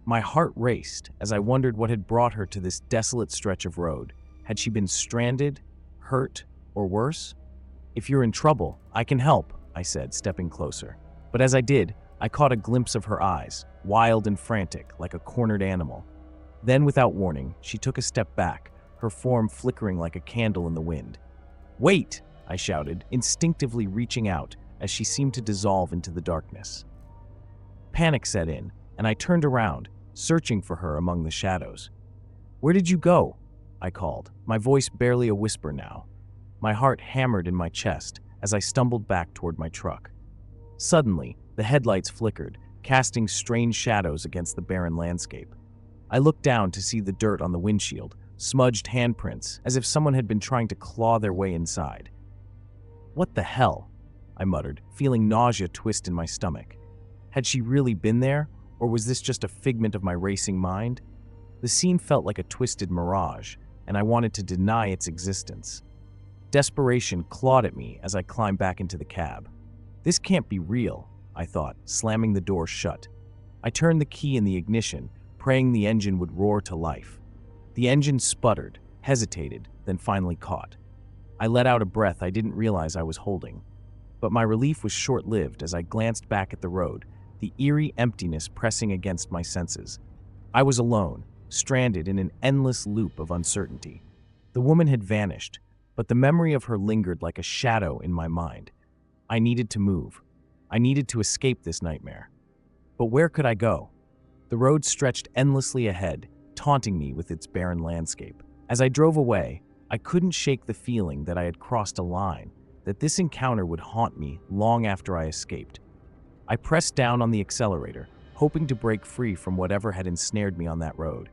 My heart raced as I wondered what had brought her to this desolate stretch of road. Had she been stranded, hurt, or worse? If you're in trouble, I can help, I said, stepping closer. But as I did, I caught a glimpse of her eyes, wild and frantic, like a cornered animal. Then, without warning, she took a step back, her form flickering like a candle in the wind. "Wait!" I shouted, instinctively reaching out as she seemed to dissolve into the darkness. Panic set in, and I turned around, searching for her among the shadows. "Where did you go?" I called, my voice barely a whisper now. My heart hammered in my chest as I stumbled back toward my truck. Suddenly, the headlights flickered, casting strange shadows against the barren landscape. I looked down to see the dirt on the windshield, smudged handprints, as if someone had been trying to claw their way inside. "What the hell?" I muttered, feeling nausea twist in my stomach. Had she really been there, or was this just a figment of my racing mind? The scene felt like a twisted mirage, and I wanted to deny its existence. Desperation clawed at me as I climbed back into the cab. "This can't be real," I thought, slamming the door shut. I turned the key in the ignition, praying the engine would roar to life. The engine sputtered, hesitated, then finally caught. I let out a breath I didn't realize I was holding. But my relief was short-lived as I glanced back at the road, the eerie emptiness pressing against my senses. I was alone, stranded in an endless loop of uncertainty. The woman had vanished, but the memory of her lingered like a shadow in my mind. I needed to move. I needed to escape this nightmare. But where could I go? The road stretched endlessly ahead, taunting me with its barren landscape. As I drove away, I couldn't shake the feeling that I had crossed a line, that this encounter would haunt me long after I escaped. I pressed down on the accelerator, hoping to break free from whatever had ensnared me on that road.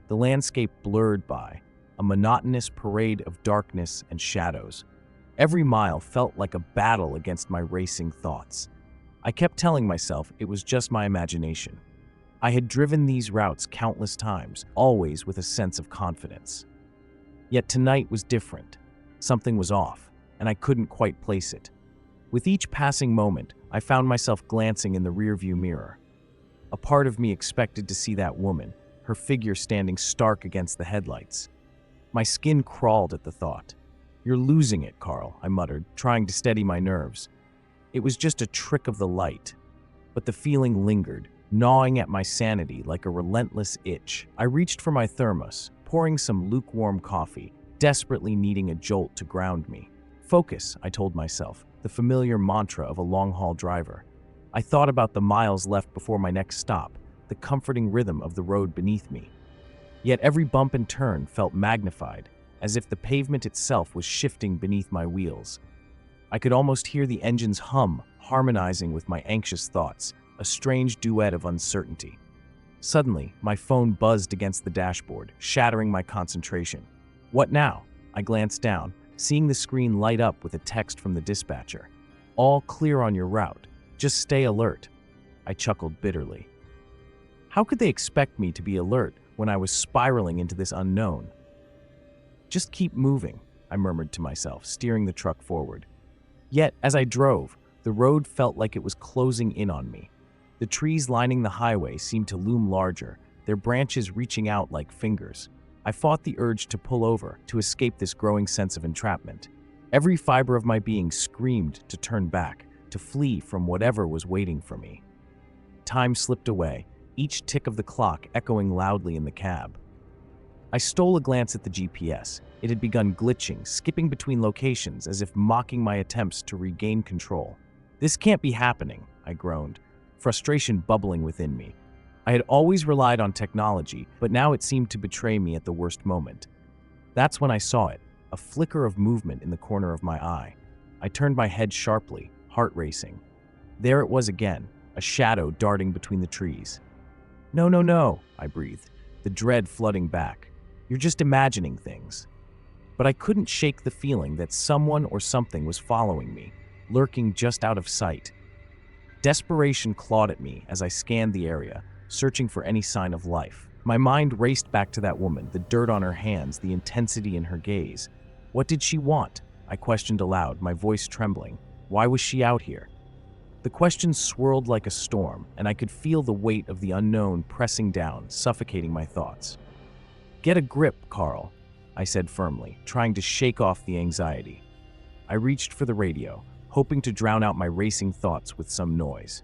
The landscape blurred by, a monotonous parade of darkness and shadows. Every mile felt like a battle against my racing thoughts. I kept telling myself it was just my imagination. I had driven these routes countless times, always with a sense of confidence. Yet tonight was different. Something was off, and I couldn't quite place it. With each passing moment, I found myself glancing in the rearview mirror. A part of me expected to see that woman, her figure standing stark against the headlights. My skin crawled at the thought. "You're losing it, Carl," I muttered, trying to steady my nerves. It was just a trick of the light. But the feeling lingered, gnawing at my sanity like a relentless itch. I reached for my thermos, pouring some lukewarm coffee, desperately needing a jolt to ground me. "Focus," I told myself, the familiar mantra of a long-haul driver. I thought about the miles left before my next stop, the comforting rhythm of the road beneath me. Yet every bump and turn felt magnified, as if the pavement itself was shifting beneath my wheels. I could almost hear the engine's hum harmonizing with my anxious thoughts, a strange duet of uncertainty. Suddenly, my phone buzzed against the dashboard, shattering my concentration. "What now?" I glanced down, seeing the screen light up with a text from the dispatcher. "All clear on your route. Just stay alert." I chuckled bitterly. How could they expect me to be alert when I was spiraling into this unknown? "Just keep moving," I murmured to myself, steering the truck forward. Yet, as I drove, the road felt like it was closing in on me. The trees lining the highway seemed to loom larger, their branches reaching out like fingers. I fought the urge to pull over, to escape this growing sense of entrapment. Every fiber of my being screamed to turn back, to flee from whatever was waiting for me. Time slipped away, each tick of the clock echoing loudly in the cab. I stole a glance at the GPS. It had begun glitching, skipping between locations as if mocking my attempts to regain control. "This can't be happening," I groaned, frustration bubbling within me. I had always relied on technology, but now it seemed to betray me at the worst moment. That's when I saw it, a flicker of movement in the corner of my eye. I turned my head sharply, heart racing. There it was again, a shadow darting between the trees. "No, no, no," I breathed, the dread flooding back. "You're just imagining things." But I couldn't shake the feeling that someone or something was following me, lurking just out of sight. Desperation clawed at me as I scanned the area, searching for any sign of life. My mind raced back to that woman, the dirt on her hands, the intensity in her gaze. What did she want? I questioned aloud, my voice trembling. Why was she out here? The questions swirled like a storm, and I could feel the weight of the unknown pressing down, suffocating my thoughts. "Get a grip, Carl," I said firmly, trying to shake off the anxiety. I reached for the radio, hoping to drown out my racing thoughts with some noise.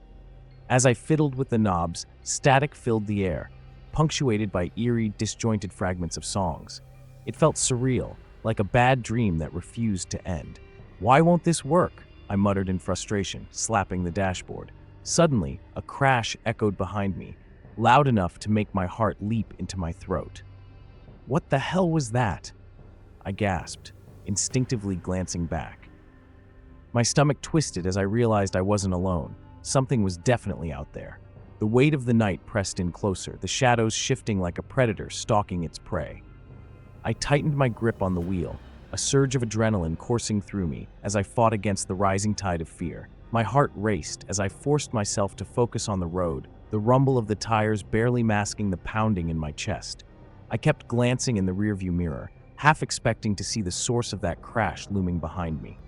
As I fiddled with the knobs, static filled the air, punctuated by eerie, disjointed fragments of songs. It felt surreal, like a bad dream that refused to end. "Why won't this work?" I muttered in frustration, slapping the dashboard. Suddenly, a crash echoed behind me, loud enough to make my heart leap into my throat. "What the hell was that?" I gasped, instinctively glancing back. My stomach twisted as I realized I wasn't alone. Something was definitely out there. The weight of the night pressed in closer, the shadows shifting like a predator stalking its prey. I tightened my grip on the wheel, a surge of adrenaline coursing through me as I fought against the rising tide of fear. My heart raced as I forced myself to focus on the road, the rumble of the tires barely masking the pounding in my chest. I kept glancing in the rearview mirror, half expecting to see the source of that crash looming behind me.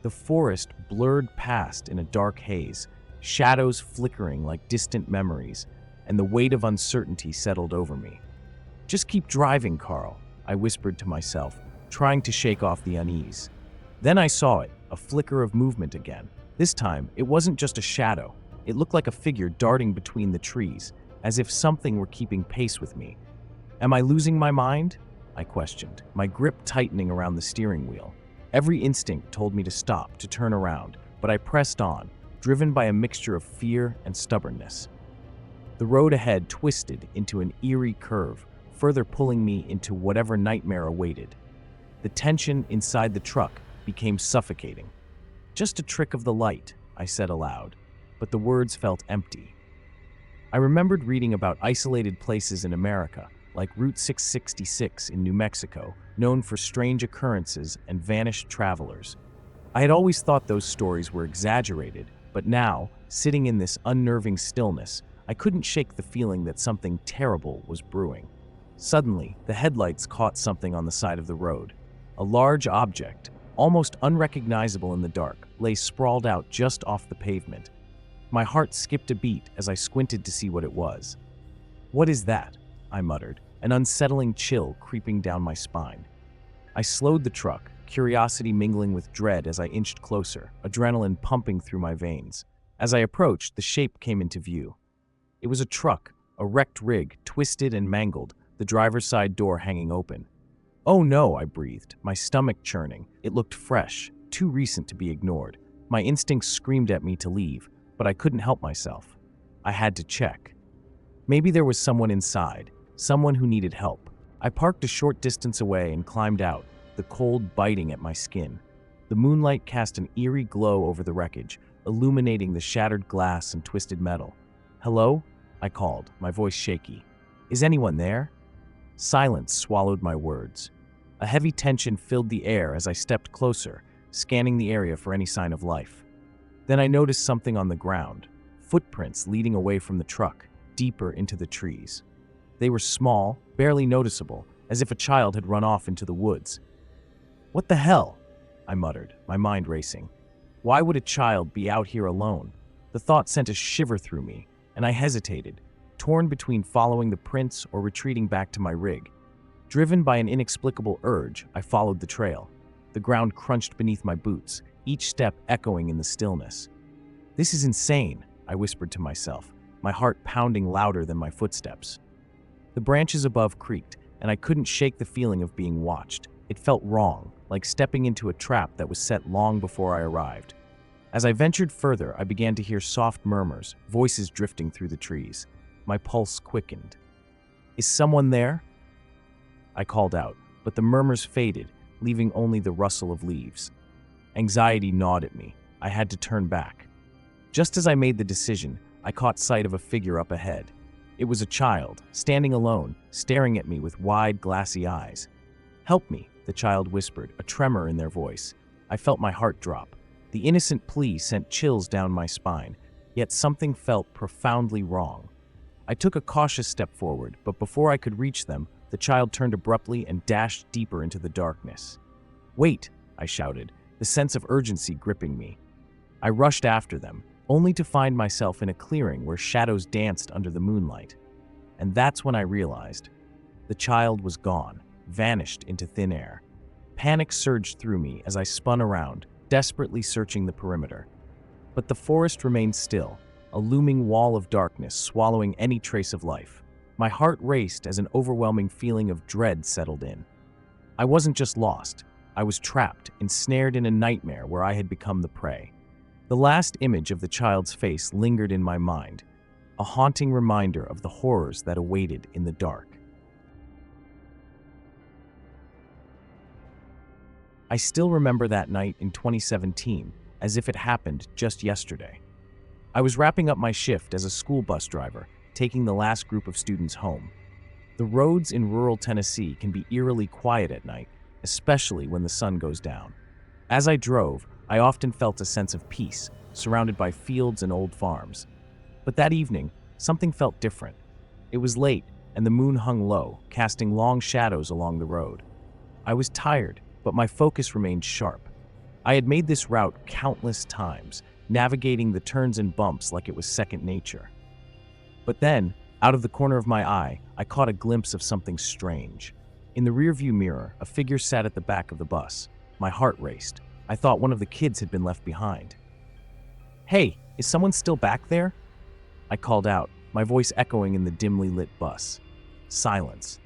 The forest blurred past in a dark haze, shadows flickering like distant memories, and the weight of uncertainty settled over me. "Just keep driving, Carl," I whispered to myself, trying to shake off the unease. Then I saw it, a flicker of movement again. This time, it wasn't just a shadow. It looked like a figure darting between the trees, as if something were keeping pace with me. "Am I losing my mind?" I questioned, my grip tightening around the steering wheel. Every instinct told me to stop, to turn around, but I pressed on, driven by a mixture of fear and stubbornness. The road ahead twisted into an eerie curve, further pulling me into whatever nightmare awaited. The tension inside the truck became suffocating. "Just a trick of the light," I said aloud, but the words felt empty. I remembered reading about isolated places in America, like Route 666 in New Mexico, known for strange occurrences and vanished travelers. I had always thought those stories were exaggerated, but now, sitting in this unnerving stillness, I couldn't shake the feeling that something terrible was brewing. Suddenly, the headlights caught something on the side of the road. A large object, almost unrecognizable in the dark, lay sprawled out just off the pavement. My heart skipped a beat as I squinted to see what it was. "What is that?" I muttered, an unsettling chill creeping down my spine. I slowed the truck, curiosity mingling with dread as I inched closer, adrenaline pumping through my veins. As I approached, the shape came into view. It was a truck, a wrecked rig, twisted and mangled, the driver's side door hanging open. "Oh no," I breathed, my stomach churning. It looked fresh, too recent to be ignored. My instincts screamed at me to leave, but I couldn't help myself. I had to check. Maybe there was someone inside, someone who needed help. I parked a short distance away and climbed out, the cold biting at my skin. The moonlight cast an eerie glow over the wreckage, illuminating the shattered glass and twisted metal. "Hello?" I called, my voice shaky. "Is anyone there?" Silence swallowed my words. A heavy tension filled the air as I stepped closer, scanning the area for any sign of life. Then I noticed something on the ground, footprints leading away from the truck, deeper into the trees. They were small, barely noticeable, as if a child had run off into the woods. "What the hell?" I muttered, my mind racing. Why would a child be out here alone? The thought sent a shiver through me, and I hesitated, torn between following the prints or retreating back to my rig. Driven by an inexplicable urge, I followed the trail. The ground crunched beneath my boots, each step echoing in the stillness. "This is insane," I whispered to myself, my heart pounding louder than my footsteps. The branches above creaked, and I couldn't shake the feeling of being watched. It felt wrong, like stepping into a trap that was set long before I arrived. As I ventured further, I began to hear soft murmurs, voices drifting through the trees. My pulse quickened. "Is someone there?" I called out, but the murmurs faded, leaving only the rustle of leaves. Anxiety gnawed at me. I had to turn back. Just as I made the decision, I caught sight of a figure up ahead. It was a child, standing alone, staring at me with wide, glassy eyes. "Help me," the child whispered, a tremor in their voice. I felt my heart drop. The innocent plea sent chills down my spine, yet something felt profoundly wrong. I took a cautious step forward, but before I could reach them, the child turned abruptly and dashed deeper into the darkness. "Wait!" I shouted, the sense of urgency gripping me. I rushed after them, only to find myself in a clearing where shadows danced under the moonlight. And that's when I realized. The child was gone, vanished into thin air. Panic surged through me as I spun around, desperately searching the perimeter. But the forest remained still, a looming wall of darkness swallowing any trace of life. My heart raced as an overwhelming feeling of dread settled in. I wasn't just lost. I was trapped, ensnared in a nightmare where I had become the prey. The last image of the child's face lingered in my mind, a haunting reminder of the horrors that awaited in the dark. I still remember that night in 2017 as if it happened just yesterday. I was wrapping up my shift as a school bus driver, taking the last group of students home. The roads in rural Tennessee can be eerily quiet at night, especially when the sun goes down. As I drove, I often felt a sense of peace, surrounded by fields and old farms. But that evening, something felt different. It was late, and the moon hung low, casting long shadows along the road. I was tired, but my focus remained sharp. I had made this route countless times, navigating the turns and bumps like it was second nature. But then, out of the corner of my eye, I caught a glimpse of something strange. In the rearview mirror, a figure sat at the back of the bus. My heart raced. I thought one of the kids had been left behind. "Hey, is someone still back there?" I called out, my voice echoing in the dimly lit bus. Silence.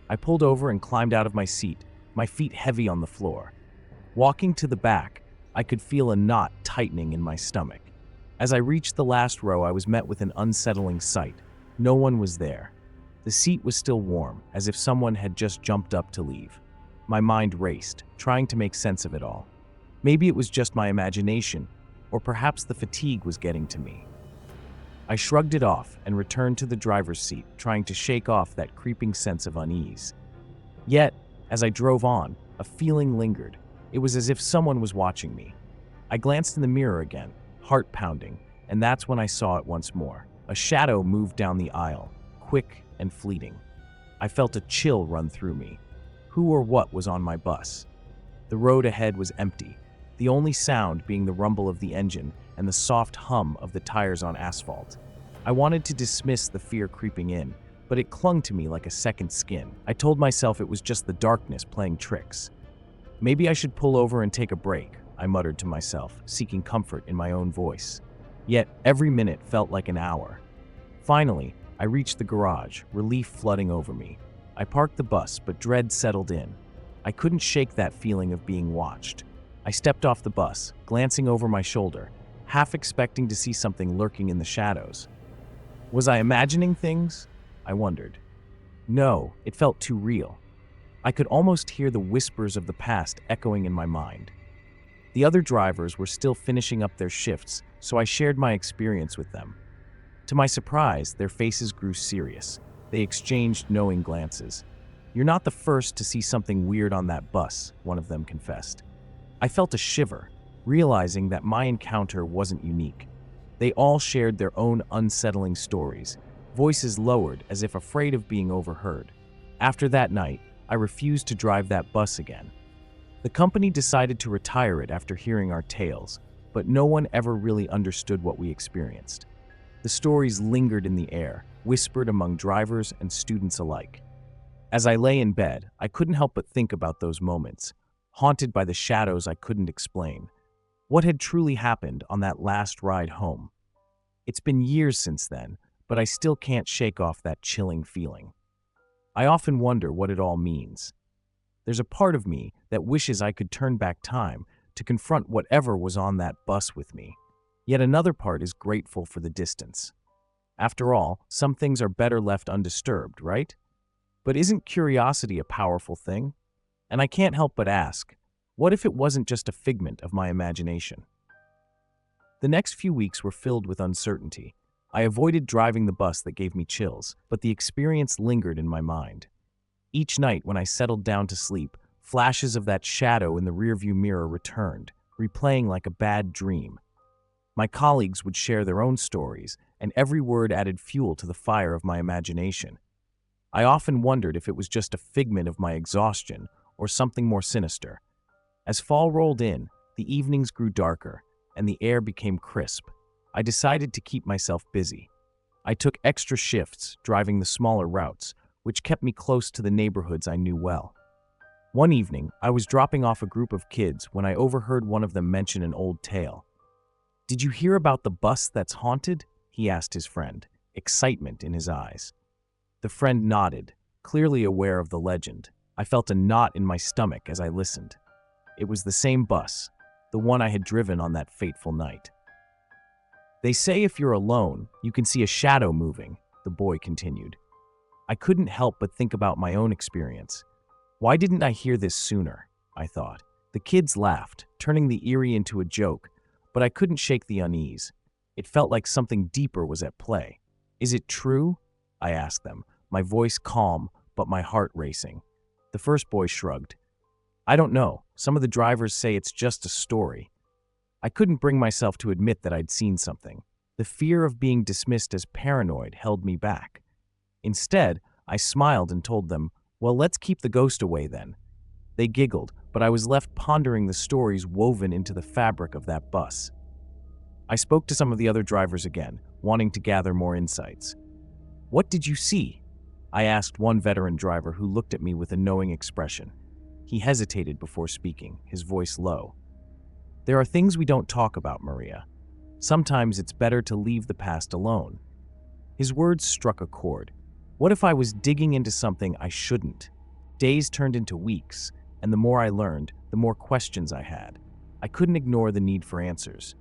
I pulled over and climbed out of my seat, my feet heavy on the floor. Walking to the back, I could feel a knot tightening in my stomach. As I reached the last row, I was met with an unsettling sight. No one was there. The seat was still warm, as if someone had just jumped up to leave. My mind raced, trying to make sense of it all. Maybe it was just my imagination, or perhaps the fatigue was getting to me. I shrugged it off and returned to the driver's seat, trying to shake off that creeping sense of unease. Yet, as I drove on, a feeling lingered. It was as if someone was watching me. I glanced in the mirror again, heart pounding, and that's when I saw it once more. A shadow moved down the aisle, quick and fleeting. I felt a chill run through me. Who or what was on my bus? The road ahead was empty, the only sound being the rumble of the engine and the soft hum of the tires on asphalt. I wanted to dismiss the fear creeping in, but it clung to me like a second skin. I told myself it was just the darkness playing tricks. Maybe I should pull over and take a break, I muttered to myself, seeking comfort in my own voice. Yet every minute felt like an hour. Finally, I reached the garage, relief flooding over me. I parked the bus, but dread settled in. I couldn't shake that feeling of being watched. I stepped off the bus, glancing over my shoulder, half expecting to see something lurking in the shadows. Was I imagining things? I wondered. No, it felt too real. I could almost hear the whispers of the past echoing in my mind. The other drivers were still finishing up their shifts, so I shared my experience with them. To my surprise, their faces grew serious. They exchanged knowing glances. "You're not the first to see something weird on that bus," one of them confessed. I felt a shiver, realizing that my encounter wasn't unique. They all shared their own unsettling stories, voices lowered as if afraid of being overheard. After that night, I refused to drive that bus again. The company decided to retire it after hearing our tales, but no one ever really understood what we experienced. The stories lingered in the air, whispered among drivers and students alike. As I lay in bed, I couldn't help but think about those moments, haunted by the shadows I couldn't explain. What had truly happened on that last ride home? It's been years since then, but I still can't shake off that chilling feeling. I often wonder what it all means. There's a part of me that wishes I could turn back time to confront whatever was on that bus with me. Yet another part is grateful for the distance. After all, some things are better left undisturbed, right? But isn't curiosity a powerful thing? And I can't help but ask, what if it wasn't just a figment of my imagination? The next few weeks were filled with uncertainty. I avoided driving the bus that gave me chills, but the experience lingered in my mind. Each night when I settled down to sleep, flashes of that shadow in the rearview mirror returned, replaying like a bad dream. My colleagues would share their own stories, and every word added fuel to the fire of my imagination. I often wondered if it was just a figment of my exhaustion or something more sinister. As fall rolled in, the evenings grew darker, and the air became crisp. I decided to keep myself busy. I took extra shifts, driving the smaller routes, which kept me close to the neighborhoods I knew well. One evening, I was dropping off a group of kids when I overheard one of them mention an old tale. "Did you hear about the bus that's haunted?" he asked his friend, excitement in his eyes. The friend nodded, clearly aware of the legend. I felt a knot in my stomach as I listened. It was the same bus, the one I had driven on that fateful night. "They say if you're alone, you can see a shadow moving," the boy continued. I couldn't help but think about my own experience. Why didn't I hear this sooner? I thought. The kids laughed, turning the eerie into a joke, but I couldn't shake the unease. It felt like something deeper was at play. "Is it true?" I asked them, my voice calm, but my heart racing. The first boy shrugged. "I don't know. Some of the drivers say it's just a story." I couldn't bring myself to admit that I'd seen something. The fear of being dismissed as paranoid held me back. Instead, I smiled and told them, "Well, let's keep the ghost away then." They giggled, but I was left pondering the stories woven into the fabric of that bus. I spoke to some of the other drivers again, wanting to gather more insights. "What did you see?" I asked one veteran driver who looked at me with a knowing expression. He hesitated before speaking, his voice low. "There are things we don't talk about, Maria. Sometimes it's better to leave the past alone." His words struck a chord. What if I was digging into something I shouldn't? Days turned into weeks, and the more I learned, the more questions I had. I couldn't ignore the need for answers.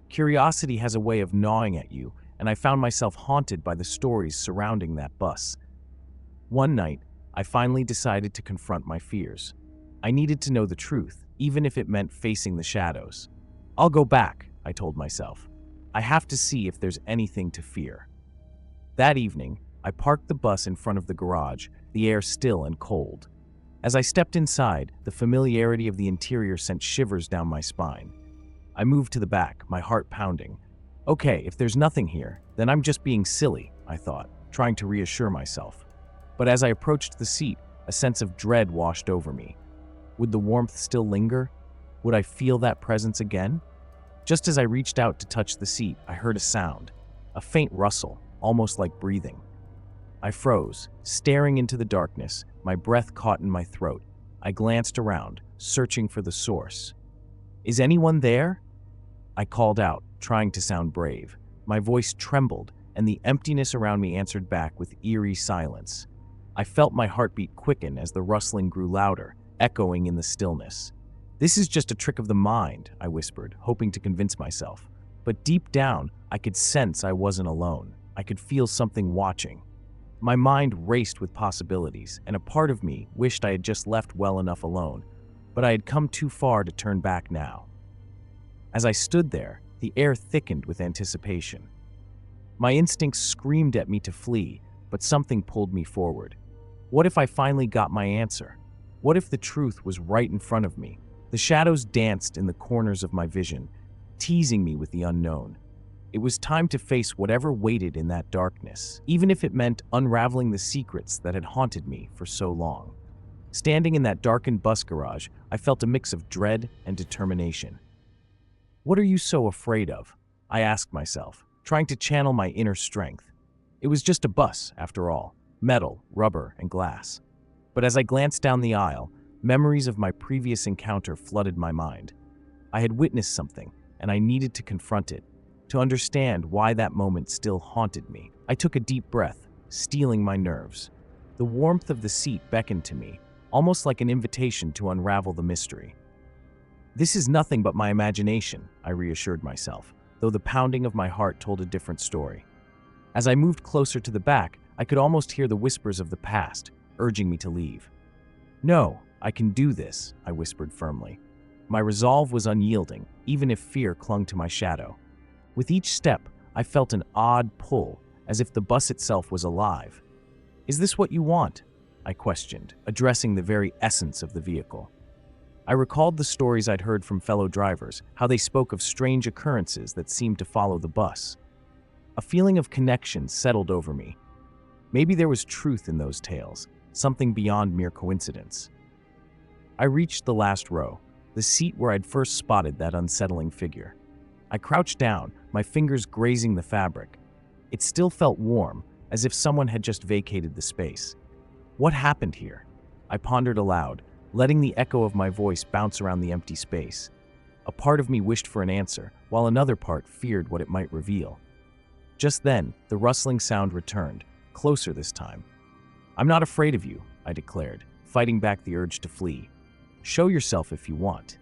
Curiosity has a way of gnawing at you, and I found myself haunted by the stories surrounding that bus. One night, I finally decided to confront my fears. I needed to know the truth, even if it meant facing the shadows. "I'll go back," I told myself. "I have to see if there's anything to fear." That evening, I parked the bus in front of the garage, the air still and cold. As I stepped inside, the familiarity of the interior sent shivers down my spine. I moved to the back, my heart pounding. Okay, if there's nothing here, then I'm just being silly, I thought, trying to reassure myself. But as I approached the seat, a sense of dread washed over me. Would the warmth still linger? Would I feel that presence again? Just as I reached out to touch the seat, I heard a sound, a faint rustle, almost like breathing. I froze, staring into the darkness, my breath caught in my throat. I glanced around, searching for the source. "Is anyone there?" I called out, trying to sound brave. My voice trembled, and the emptiness around me answered back with eerie silence. I felt my heartbeat quicken as the rustling grew louder, echoing in the stillness. "This is just a trick of the mind," I whispered, hoping to convince myself. But deep down, I could sense I wasn't alone. I could feel something watching. My mind raced with possibilities, and a part of me wished I had just left well enough alone, but I had come too far to turn back now. As I stood there, the air thickened with anticipation. My instincts screamed at me to flee, but something pulled me forward. What if I finally got my answer? What if the truth was right in front of me? The shadows danced in the corners of my vision, teasing me with the unknown. It was time to face whatever waited in that darkness, even if it meant unraveling the secrets that had haunted me for so long. Standing in that darkened bus garage, I felt a mix of dread and determination. "What are you so afraid of?" I asked myself, trying to channel my inner strength. It was just a bus, after all, metal, rubber, and glass. But as I glanced down the aisle, memories of my previous encounter flooded my mind. I had witnessed something, and I needed to confront it. To understand why that moment still haunted me, I took a deep breath, steeling my nerves. The warmth of the seat beckoned to me, almost like an invitation to unravel the mystery. "This is nothing but my imagination," I reassured myself, though the pounding of my heart told a different story. As I moved closer to the back, I could almost hear the whispers of the past, urging me to leave. "No, I can do this," I whispered firmly. My resolve was unyielding, even if fear clung to my shadow. With each step, I felt an odd pull, as if the bus itself was alive. "Is this what you want?" I questioned, addressing the very essence of the vehicle. I recalled the stories I'd heard from fellow drivers, how they spoke of strange occurrences that seemed to follow the bus. A feeling of connection settled over me. Maybe there was truth in those tales, something beyond mere coincidence. I reached the last row, the seat where I'd first spotted that unsettling figure. I crouched down, my fingers grazing the fabric. It still felt warm, as if someone had just vacated the space. What happened here? I pondered aloud, letting the echo of my voice bounce around the empty space. A part of me wished for an answer, while another part feared what it might reveal. Just then, the rustling sound returned, closer this time. "I'm not afraid of you," I declared, fighting back the urge to flee. Show yourself if you want.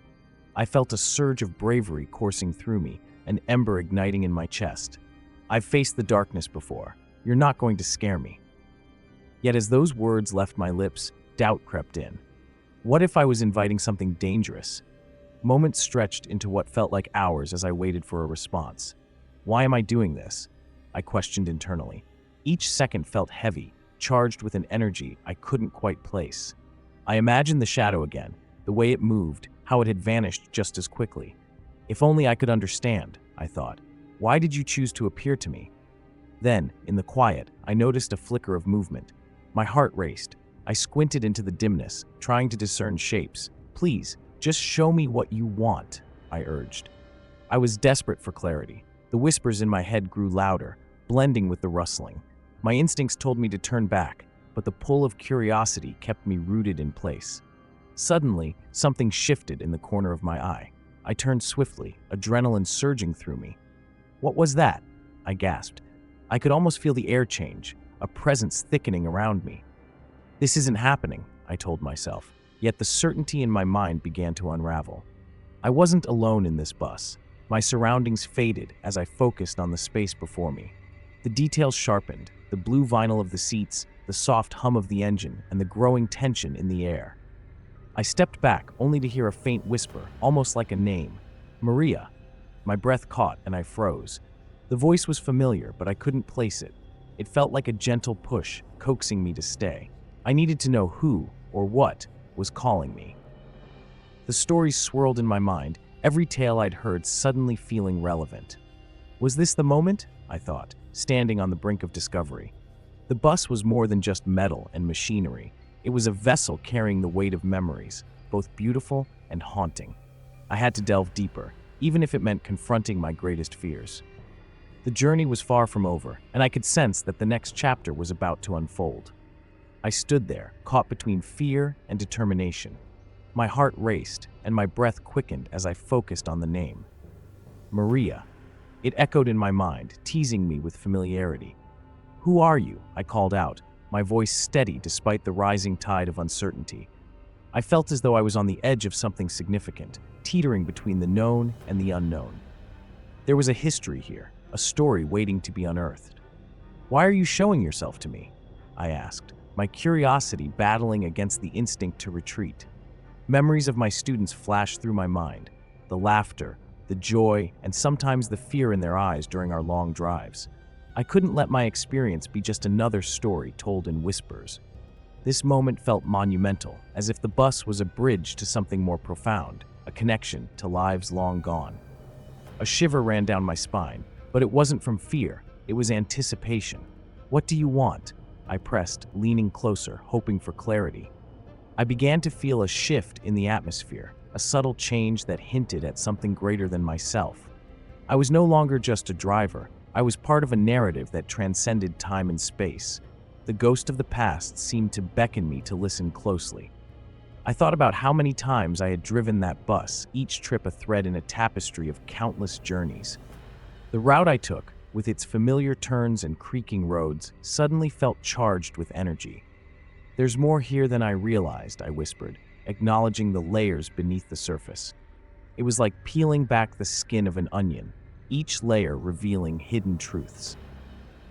I felt a surge of bravery coursing through me, an ember igniting in my chest. I've faced the darkness before. You're not going to scare me. Yet as those words left my lips, doubt crept in. What if I was inviting something dangerous? Moments stretched into what felt like hours as I waited for a response. Why am I doing this? I questioned internally. Each second felt heavy, charged with an energy I couldn't quite place. I imagined the shadow again, the way it moved, how it had vanished just as quickly. If only I could understand, I thought. Why did you choose to appear to me? Then, in the quiet, I noticed a flicker of movement. My heart raced. I squinted into the dimness, trying to discern shapes. Please, just show me what you want, I urged. I was desperate for clarity. The whispers in my head grew louder, blending with the rustling. My instincts told me to turn back, but the pull of curiosity kept me rooted in place. Suddenly, something shifted in the corner of my eye. I turned swiftly, adrenaline surging through me. What was that? I gasped. I could almost feel the air change, a presence thickening around me. This isn't happening, I told myself, yet the certainty in my mind began to unravel. I wasn't alone in this bus. My surroundings faded as I focused on the space before me. The details sharpened, the blue vinyl of the seats, the soft hum of the engine, and the growing tension in the air. I stepped back, only to hear a faint whisper, almost like a name. Maria. My breath caught and I froze. The voice was familiar, but I couldn't place it. It felt like a gentle push, coaxing me to stay. I needed to know who, or what, was calling me. The stories swirled in my mind, every tale I'd heard suddenly feeling relevant. Was this the moment? I thought, standing on the brink of discovery. The bus was more than just metal and machinery. It was a vessel carrying the weight of memories, both beautiful and haunting. I had to delve deeper, even if it meant confronting my greatest fears. The journey was far from over, and I could sense that the next chapter was about to unfold. I stood there, caught between fear and determination. My heart raced, and my breath quickened as I focused on the name. Maria. It echoed in my mind, teasing me with familiarity. "Who are you?" I called out, my voice steady despite the rising tide of uncertainty. I felt as though I was on the edge of something significant, teetering between the known and the unknown. There was a history here, a story waiting to be unearthed. "Why are you showing yourself to me?" I asked, my curiosity battling against the instinct to retreat. Memories of my students flashed through my mind, the laughter, the joy, and sometimes the fear in their eyes during our long drives. I couldn't let my experience be just another story told in whispers. This moment felt monumental, as if the bus was a bridge to something more profound, a connection to lives long gone. A shiver ran down my spine, but it wasn't from fear, it was anticipation. "What do you want?" I pressed, leaning closer, hoping for clarity. I began to feel a shift in the atmosphere, a subtle change that hinted at something greater than myself. I was no longer just a driver, I was part of a narrative that transcended time and space. The ghost of the past seemed to beckon me to listen closely. I thought about how many times I had driven that bus, each trip a thread in a tapestry of countless journeys. The route I took, with its familiar turns and creaking roads, suddenly felt charged with energy. "There's more here than I realized," I whispered, acknowledging the layers beneath the surface. It was like peeling back the skin of an onion, each layer revealing hidden truths.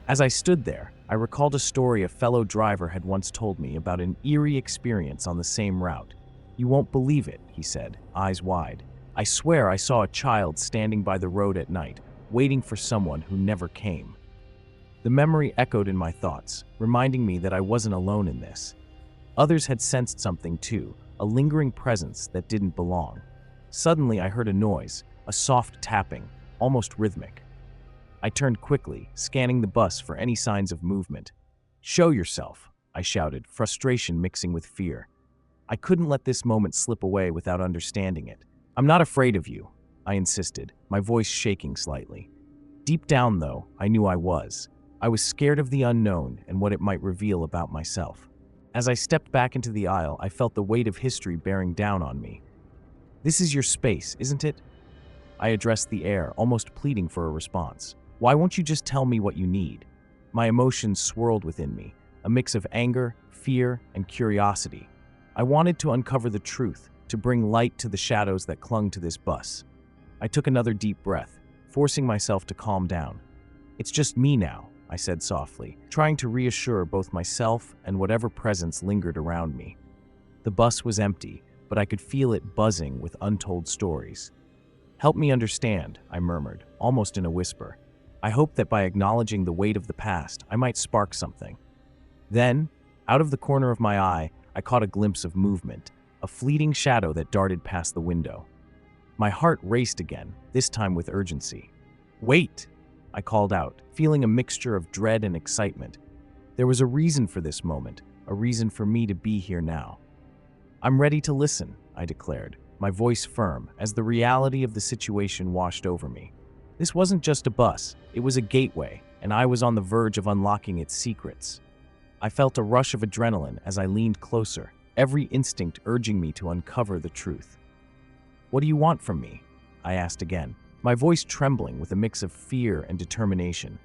As I stood there, I recalled a story a fellow driver had once told me about an eerie experience on the same route. "You won't believe it," he said, eyes wide. "I swear I saw a child standing by the road at night, waiting for someone who never came." The memory echoed in my thoughts, reminding me that I wasn't alone in this. Others had sensed something too, a lingering presence that didn't belong. Suddenly I heard a noise, a soft tapping, almost rhythmic. I turned quickly, scanning the bus for any signs of movement. "Show yourself," I shouted, frustration mixing with fear. I couldn't let this moment slip away without understanding it. "I'm not afraid of you," I insisted, my voice shaking slightly. Deep down, though, I knew I was. I was scared of the unknown and what it might reveal about myself. As I stepped back into the aisle, I felt the weight of history bearing down on me. "This is your space, isn't it?" I addressed the air, almost pleading for a response. "Why won't you just tell me what you need?" My emotions swirled within me, a mix of anger, fear, and curiosity. I wanted to uncover the truth, to bring light to the shadows that clung to this bus. I took another deep breath, forcing myself to calm down. "It's just me now," I said softly, trying to reassure both myself and whatever presence lingered around me. The bus was empty, but I could feel it buzzing with untold stories. "Help me understand," I murmured, almost in a whisper. I hoped that by acknowledging the weight of the past, I might spark something. Then, out of the corner of my eye, I caught a glimpse of movement, a fleeting shadow that darted past the window. My heart raced again, this time with urgency. "Wait!" I called out, feeling a mixture of dread and excitement. There was a reason for this moment, a reason for me to be here now. "I'm ready to listen," I declared, my voice firm as the reality of the situation washed over me. This wasn't just a bus, it was a gateway, and I was on the verge of unlocking its secrets. I felt a rush of adrenaline as I leaned closer, every instinct urging me to uncover the truth. "What do you want from me?" I asked again, my voice trembling with a mix of fear and determination.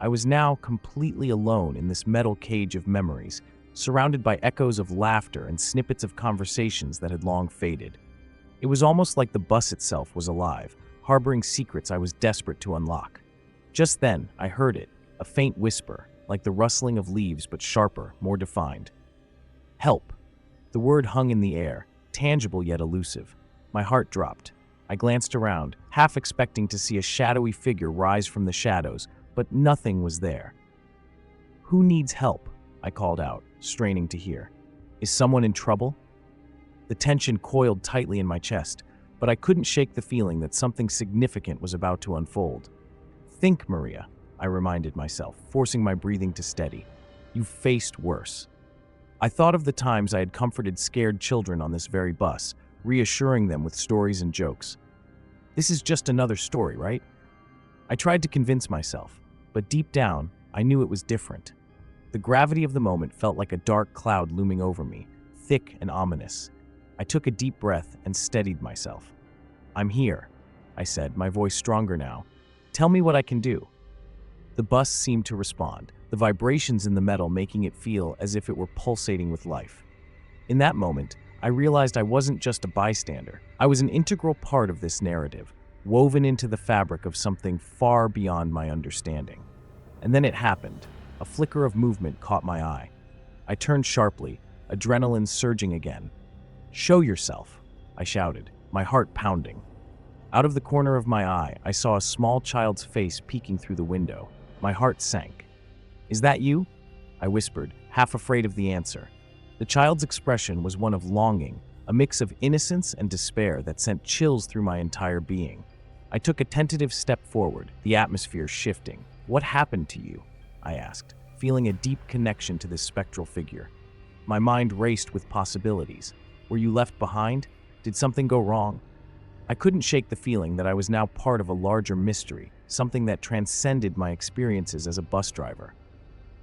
I was now completely alone in this metal cage of memories, surrounded by echoes of laughter and snippets of conversations that had long faded. It was almost like the bus itself was alive, harboring secrets I was desperate to unlock. Just then, I heard it, a faint whisper, like the rustling of leaves but sharper, more defined. "Help!" The word hung in the air, tangible yet elusive. My heart dropped. I glanced around, half expecting to see a shadowy figure rise from the shadows, but nothing was there. "Who needs help?" I called out, straining to hear. "Is someone in trouble?" The tension coiled tightly in my chest, but I couldn't shake the feeling that something significant was about to unfold. "Think, Maria," I reminded myself, forcing my breathing to steady. "You've faced worse." I thought of the times I had comforted scared children on this very bus, reassuring them with stories and jokes. "This is just another story, right?" I tried to convince myself, but deep down, I knew it was different. The gravity of the moment felt like a dark cloud looming over me, thick and ominous. I took a deep breath and steadied myself. "I'm here," I said, my voice stronger now. "Tell me what I can do." The bus seemed to respond, the vibrations in the metal making it feel as if it were pulsating with life. In that moment, I realized I wasn't just a bystander. I was an integral part of this narrative, woven into the fabric of something far beyond my understanding. And then it happened. A flicker of movement caught my eye. I turned sharply, adrenaline surging again. "Show yourself," I shouted, my heart pounding. Out of the corner of my eye, I saw a small child's face peeking through the window. My heart sank. "Is that you?" I whispered, half afraid of the answer. The child's expression was one of longing, a mix of innocence and despair that sent chills through my entire being. I took a tentative step forward, the atmosphere shifting. "What happened to you?" I asked, feeling a deep connection to this spectral figure. My mind raced with possibilities. Were you left behind? Did something go wrong? I couldn't shake the feeling that I was now part of a larger mystery, something that transcended my experiences as a bus driver.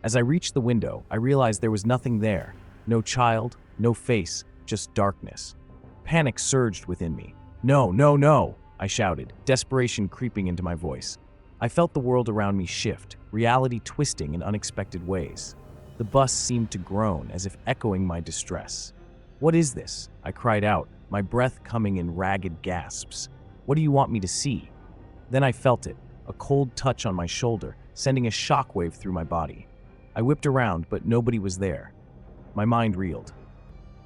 As I reached the window, I realized there was nothing there. No child, no face, just darkness. Panic surged within me. "No, no, no!" I shouted, desperation creeping into my voice. I felt the world around me shift, reality twisting in unexpected ways. The bus seemed to groan, as if echoing my distress. "What is this?" I cried out, my breath coming in ragged gasps. "What do you want me to see?" Then I felt it, a cold touch on my shoulder, sending a shockwave through my body. I whipped around, but nobody was there. My mind reeled.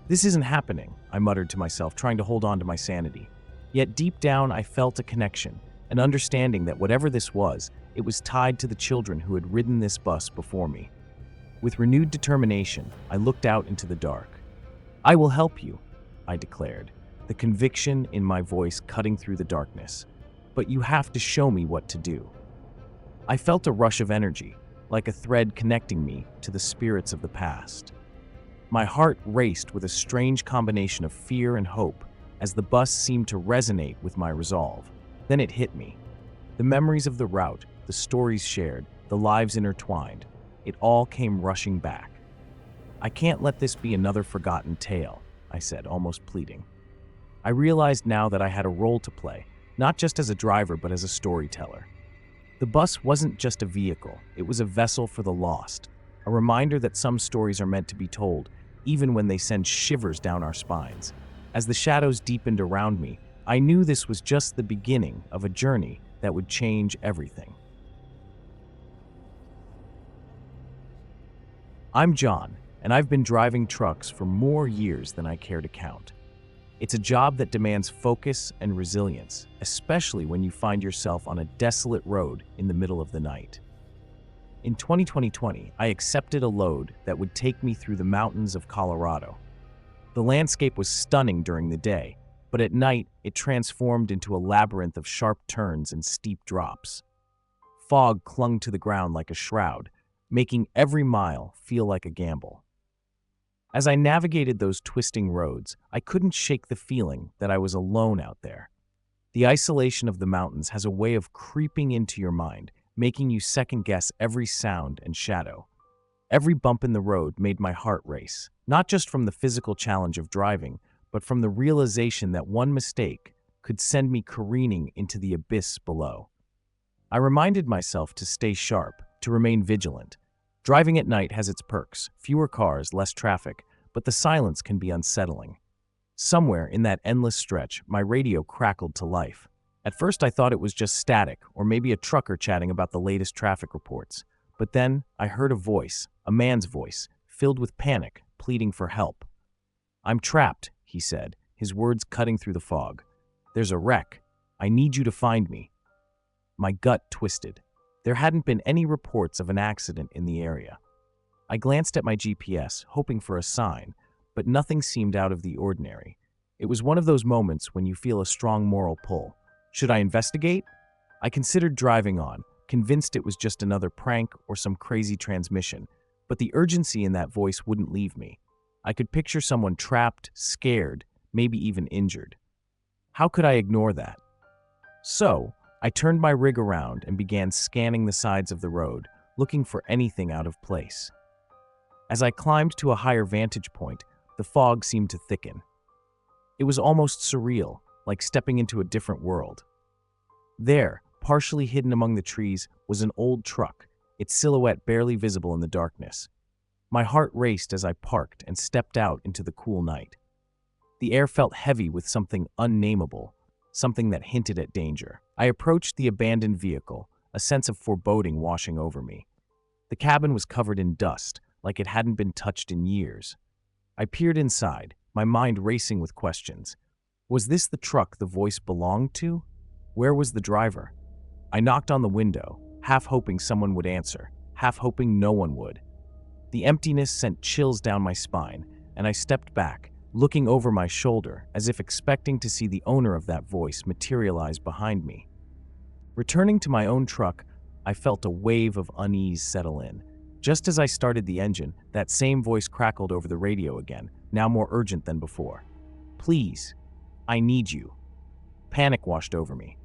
"This isn't happening," I muttered to myself, trying to hold on to my sanity. Yet deep down, I felt a connection, an understanding that whatever this was, it was tied to the children who had ridden this bus before me. With renewed determination, I looked out into the dark. "I will help you," I declared, the conviction in my voice cutting through the darkness. "But you have to show me what to do." I felt a rush of energy, like a thread connecting me to the spirits of the past. My heart raced with a strange combination of fear and hope as the bus seemed to resonate with my resolve. Then it hit me. The memories of the route, the stories shared, the lives intertwined, it all came rushing back. "I can't let this be another forgotten tale," I said, almost pleading. I realized now that I had a role to play, not just as a driver but as a storyteller. The bus wasn't just a vehicle, it was a vessel for the lost, a reminder that some stories are meant to be told, even when they send shivers down our spines. As the shadows deepened around me, I knew this was just the beginning of a journey that would change everything. I'm John, and I've been driving trucks for more years than I care to count. It's a job that demands focus and resilience, especially when you find yourself on a desolate road in the middle of the night. In 2020, I accepted a load that would take me through the mountains of Colorado. The landscape was stunning during the day, but at night it transformed into a labyrinth of sharp turns and steep drops. Fog clung to the ground like a shroud, making every mile feel like a gamble. As I navigated those twisting roads, I couldn't shake the feeling that I was alone out there. The isolation of the mountains has a way of creeping into your mind, making you second-guess every sound and shadow. Every bump in the road made my heart race, not just from the physical challenge of driving, but from the realization that one mistake could send me careening into the abyss below. I reminded myself to stay sharp, to remain vigilant. Driving at night has its perks: fewer cars, less traffic, but the silence can be unsettling. Somewhere in that endless stretch, my radio crackled to life. At first I thought it was just static, or maybe a trucker chatting about the latest traffic reports. But then I heard a voice, a man's voice, filled with panic, pleading for help. "I'm trapped," he said, his words cutting through the fog. "There's a wreck. I need you to find me." My gut twisted. There hadn't been any reports of an accident in the area. I glanced at my GPS, hoping for a sign, but nothing seemed out of the ordinary. It was one of those moments when you feel a strong moral pull. Should I investigate? I considered driving on, convinced it was just another prank or some crazy transmission, but the urgency in that voice wouldn't leave me. I could picture someone trapped, scared, maybe even injured. How could I ignore that? So, I turned my rig around and began scanning the sides of the road, looking for anything out of place. As I climbed to a higher vantage point, the fog seemed to thicken. It was almost surreal, like stepping into a different world. There, partially hidden among the trees, was an old truck, its silhouette barely visible in the darkness. My heart raced as I parked and stepped out into the cool night. The air felt heavy with something unnameable, something that hinted at danger. I approached the abandoned vehicle, a sense of foreboding washing over me. The cabin was covered in dust, like it hadn't been touched in years. I peered inside, my mind racing with questions. Was this the truck the voice belonged to? Where was the driver? I knocked on the window, half hoping someone would answer, half hoping no one would. The emptiness sent chills down my spine, and I stepped back, looking over my shoulder as if expecting to see the owner of that voice materialize behind me. Returning to my own truck, I felt a wave of unease settle in. Just as I started the engine, that same voice crackled over the radio again, now more urgent than before. "Please, I need you." Panic washed over me.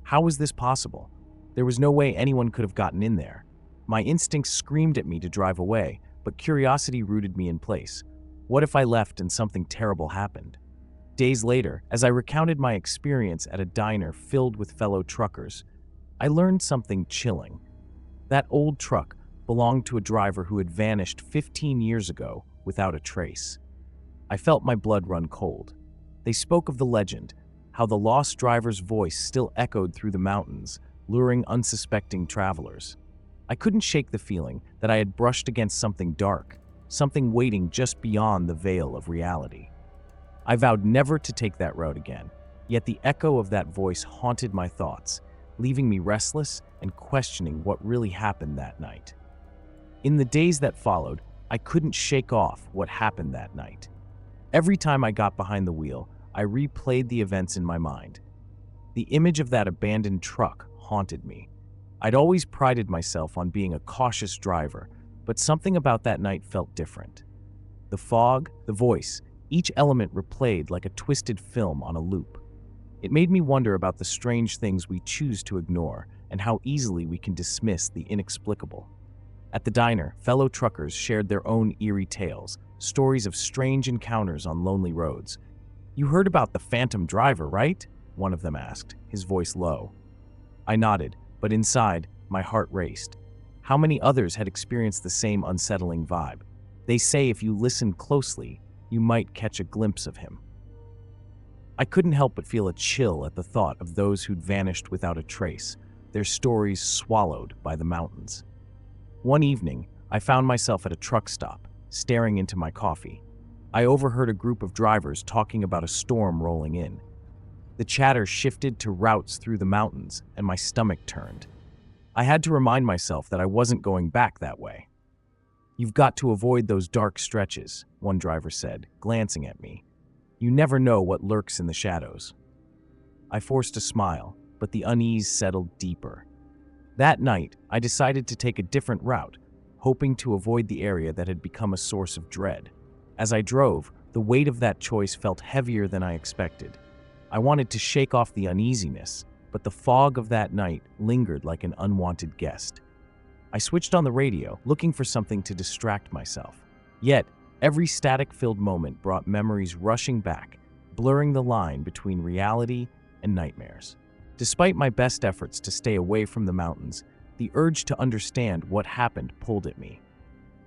How was this possible? There was no way anyone could have gotten in there. My instincts screamed at me to drive away, but curiosity rooted me in place. What if I left and something terrible happened? Days later, as I recounted my experience at a diner filled with fellow truckers, I learned something chilling. That old truck belonged to a driver who had vanished 15 years ago without a trace. I felt my blood run cold. They spoke of the legend, how the lost driver's voice still echoed through the mountains, luring unsuspecting travelers. I couldn't shake the feeling that I had brushed against something dark, something waiting just beyond the veil of reality. I vowed never to take that road again, yet the echo of that voice haunted my thoughts, leaving me restless and questioning what really happened that night. In the days that followed, I couldn't shake off what happened that night. Every time I got behind the wheel, I replayed the events in my mind. The image of that abandoned truck haunted me. I'd always prided myself on being a cautious driver, but something about that night felt different. The fog, the voice, each element replayed like a twisted film on a loop. It made me wonder about the strange things we choose to ignore and how easily we can dismiss the inexplicable. At the diner, fellow truckers shared their own eerie tales, stories of strange encounters on lonely roads. "You heard about the phantom driver, right?" one of them asked, his voice low. I nodded, but inside, my heart raced. How many others had experienced the same unsettling vibe? They say if you listen closely, you might catch a glimpse of him. I couldn't help but feel a chill at the thought of those who'd vanished without a trace, their stories swallowed by the mountains. One evening, I found myself at a truck stop, staring into my coffee. I overheard a group of drivers talking about a storm rolling in. The chatter shifted to routes through the mountains, and my stomach turned. I had to remind myself that I wasn't going back that way. "You've got to avoid those dark stretches," one driver said, glancing at me. "You never know what lurks in the shadows." I forced a smile, but the unease settled deeper. That night, I decided to take a different route, hoping to avoid the area that had become a source of dread. As I drove, the weight of that choice felt heavier than I expected. I wanted to shake off the uneasiness, but the fog of that night lingered like an unwanted guest. I switched on the radio, looking for something to distract myself. Yet, every static-filled moment brought memories rushing back, blurring the line between reality and nightmares. Despite my best efforts to stay away from the mountains, the urge to understand what happened pulled at me.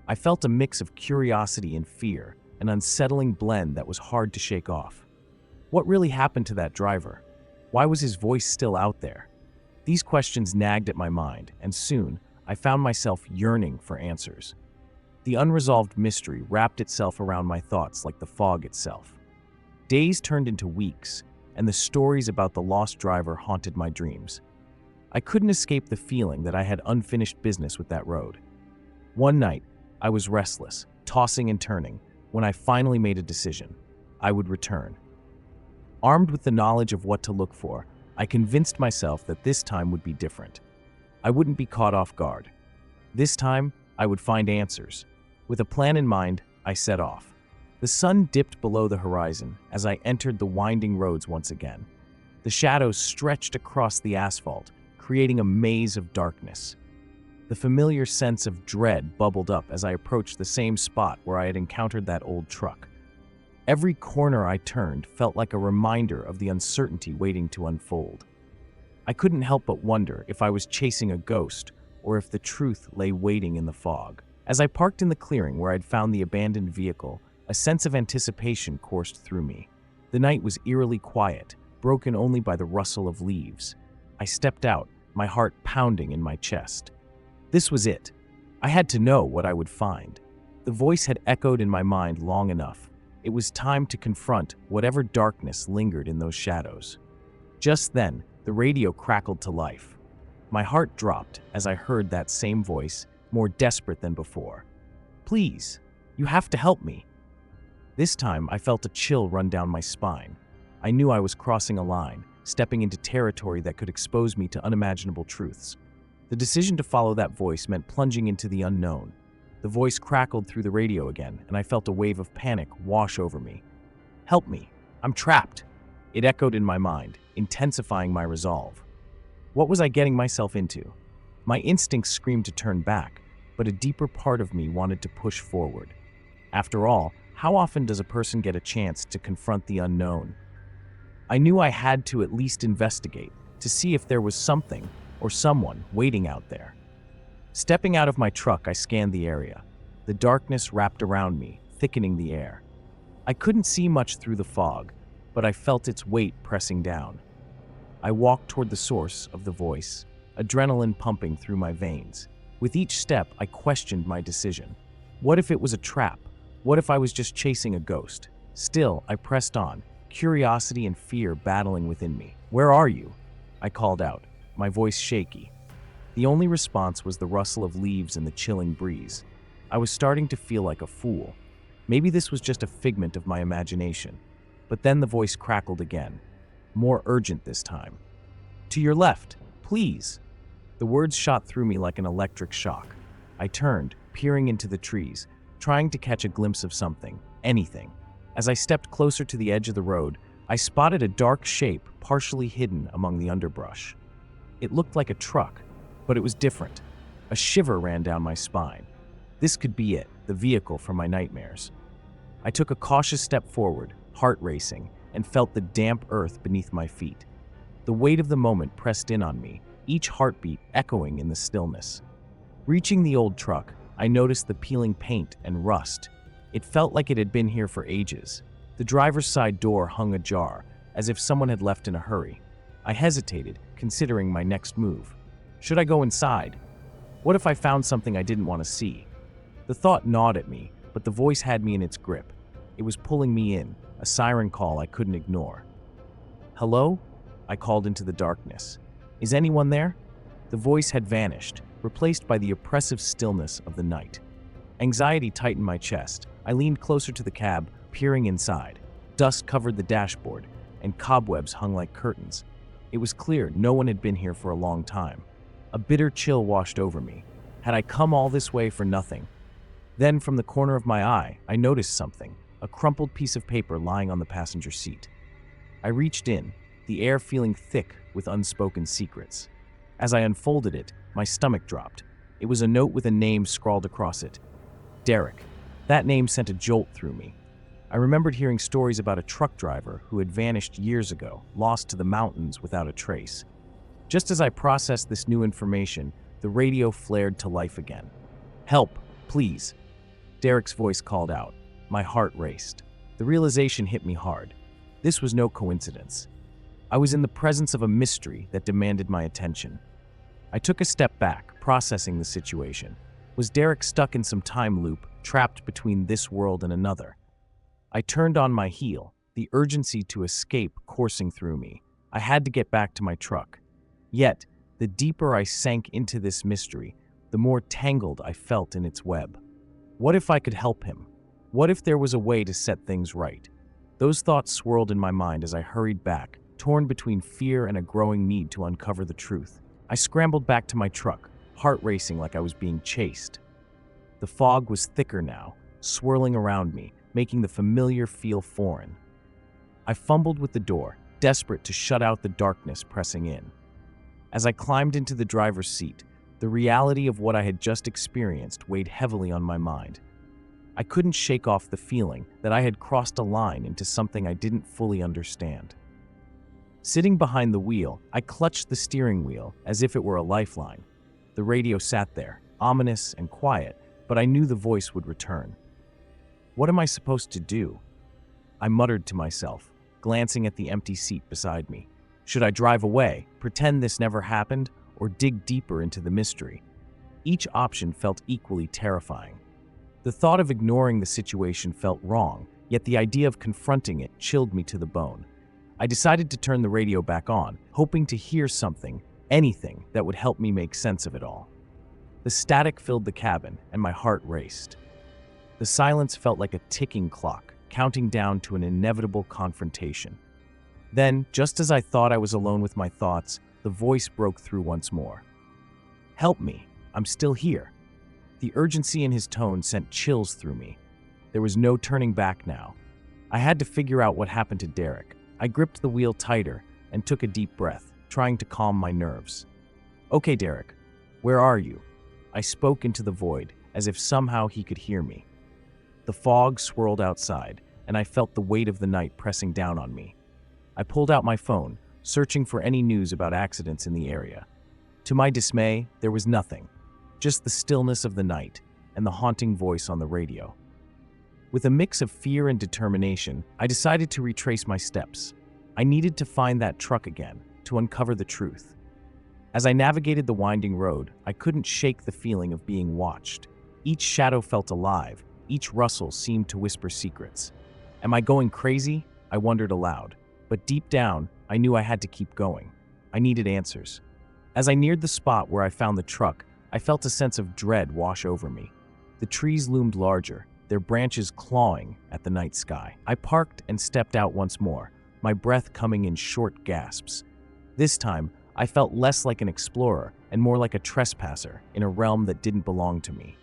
I felt a mix of curiosity and fear, an unsettling blend that was hard to shake off. What really happened to that driver? Why was his voice still out there? These questions nagged at my mind, and soon, I found myself yearning for answers. The unresolved mystery wrapped itself around my thoughts like the fog itself. Days turned into weeks, and the stories about the lost driver haunted my dreams. I couldn't escape the feeling that I had unfinished business with that road. One night, I was restless, tossing and turning, when I finally made a decision. I would return. Armed with the knowledge of what to look for, I convinced myself that this time would be different. I wouldn't be caught off guard. This time, I would find answers. With a plan in mind, I set off. The sun dipped below the horizon as I entered the winding roads once again. The shadows stretched across the asphalt, creating a maze of darkness. The familiar sense of dread bubbled up as I approached the same spot where I had encountered that old truck. Every corner I turned felt like a reminder of the uncertainty waiting to unfold. I couldn't help but wonder if I was chasing a ghost or if the truth lay waiting in the fog. As I parked in the clearing where I'd found the abandoned vehicle, a sense of anticipation coursed through me. The night was eerily quiet, broken only by the rustle of leaves. I stepped out, my heart pounding in my chest. This was it. I had to know what I would find. The voice had echoed in my mind long enough. It was time to confront whatever darkness lingered in those shadows. Just then, the radio crackled to life. My heart dropped as I heard that same voice, more desperate than before. "Please, you have to help me." This time, I felt a chill run down my spine. I knew I was crossing a line, stepping into territory that could expose me to unimaginable truths. The decision to follow that voice meant plunging into the unknown. The voice crackled through the radio again, and I felt a wave of panic wash over me. "Help me! I'm trapped!" It echoed in my mind, intensifying my resolve. What was I getting myself into? My instincts screamed to turn back, but a deeper part of me wanted to push forward. After all, how often does a person get a chance to confront the unknown? I knew I had to at least investigate, to see if there was something or someone waiting out there. Stepping out of my truck, I scanned the area. The darkness wrapped around me, thickening the air. I couldn't see much through the fog, but I felt its weight pressing down. I walked toward the source of the voice, adrenaline pumping through my veins. With each step, I questioned my decision. What if it was a trap? What if I was just chasing a ghost? Still, I pressed on, curiosity and fear battling within me. "Where are you?" I called out, my voice shaky. The only response was the rustle of leaves in the chilling breeze. I was starting to feel like a fool. Maybe this was just a figment of my imagination. But then the voice crackled again, more urgent this time. "To your left, please." The words shot through me like an electric shock. I turned, peering into the trees, trying to catch a glimpse of something, anything. As I stepped closer to the edge of the road, I spotted a dark shape partially hidden among the underbrush. It looked like a truck, but it was different. A shiver ran down my spine. This could be it, the vehicle for my nightmares. I took a cautious step forward, heart racing, and felt the damp earth beneath my feet. The weight of the moment pressed in on me, each heartbeat echoing in the stillness. Reaching the old truck, I noticed the peeling paint and rust. It felt like it had been here for ages. The driver's side door hung ajar, as if someone had left in a hurry. I hesitated, considering my next move. Should I go inside? What if I found something I didn't want to see? The thought gnawed at me, but the voice had me in its grip. It was pulling me in, a siren call I couldn't ignore. "Hello?" I called into the darkness. "Is anyone there?" The voice had vanished, replaced by the oppressive stillness of the night. Anxiety tightened my chest. I leaned closer to the cab, peering inside. Dust covered the dashboard, and cobwebs hung like curtains. It was clear no one had been here for a long time. A bitter chill washed over me. Had I come all this way for nothing? Then, from the corner of my eye, I noticed something, a crumpled piece of paper lying on the passenger seat. I reached in, the air feeling thick with unspoken secrets. As I unfolded it, my stomach dropped. It was a note with a name scrawled across it. Derek. That name sent a jolt through me. I remembered hearing stories about a truck driver who had vanished years ago, lost to the mountains without a trace. Just as I processed this new information, the radio flared to life again. "Help, please." Derek's voice called out. My heart raced. The realization hit me hard. This was no coincidence. I was in the presence of a mystery that demanded my attention. I took a step back, processing the situation. Was Derek stuck in some time loop, trapped between this world and another? I turned on my heel, the urgency to escape coursing through me. I had to get back to my truck. Yet, the deeper I sank into this mystery, the more tangled I felt in its web. What if I could help him? What if there was a way to set things right? Those thoughts swirled in my mind as I hurried back, torn between fear and a growing need to uncover the truth. I scrambled back to my truck, heart racing like I was being chased. The fog was thicker now, swirling around me, making the familiar feel foreign. I fumbled with the door, desperate to shut out the darkness pressing in. As I climbed into the driver's seat, the reality of what I had just experienced weighed heavily on my mind. I couldn't shake off the feeling that I had crossed a line into something I didn't fully understand. Sitting behind the wheel, I clutched the steering wheel as if it were a lifeline. The radio sat there, ominous and quiet, but I knew the voice would return. What am I supposed to do? I muttered to myself, glancing at the empty seat beside me. Should I drive away, pretend this never happened, or dig deeper into the mystery? Each option felt equally terrifying. The thought of ignoring the situation felt wrong, yet the idea of confronting it chilled me to the bone. I decided to turn the radio back on, hoping to hear something, anything that would help me make sense of it all. The static filled the cabin, and my heart raced. The silence felt like a ticking clock, counting down to an inevitable confrontation. Then, just as I thought I was alone with my thoughts, the voice broke through once more. "Help me, I'm still here." The urgency in his tone sent chills through me. There was no turning back now. I had to figure out what happened to Derek. I gripped the wheel tighter and took a deep breath, trying to calm my nerves. "Okay, Derek, where are you?" I spoke into the void, as if somehow he could hear me. The fog swirled outside, and I felt the weight of the night pressing down on me. I pulled out my phone, searching for any news about accidents in the area. To my dismay, there was nothing, just the stillness of the night and the haunting voice on the radio. With a mix of fear and determination, I decided to retrace my steps. I needed to find that truck again, to uncover the truth. As I navigated the winding road, I couldn't shake the feeling of being watched. Each shadow felt alive, each rustle seemed to whisper secrets. Am I going crazy? I wondered aloud. But deep down, I knew I had to keep going. I needed answers. As I neared the spot where I found the truck, I felt a sense of dread wash over me. The trees loomed larger, their branches clawing at the night sky. I parked and stepped out once more, my breath coming in short gasps. This time, I felt less like an explorer and more like a trespasser in a realm that didn't belong to me.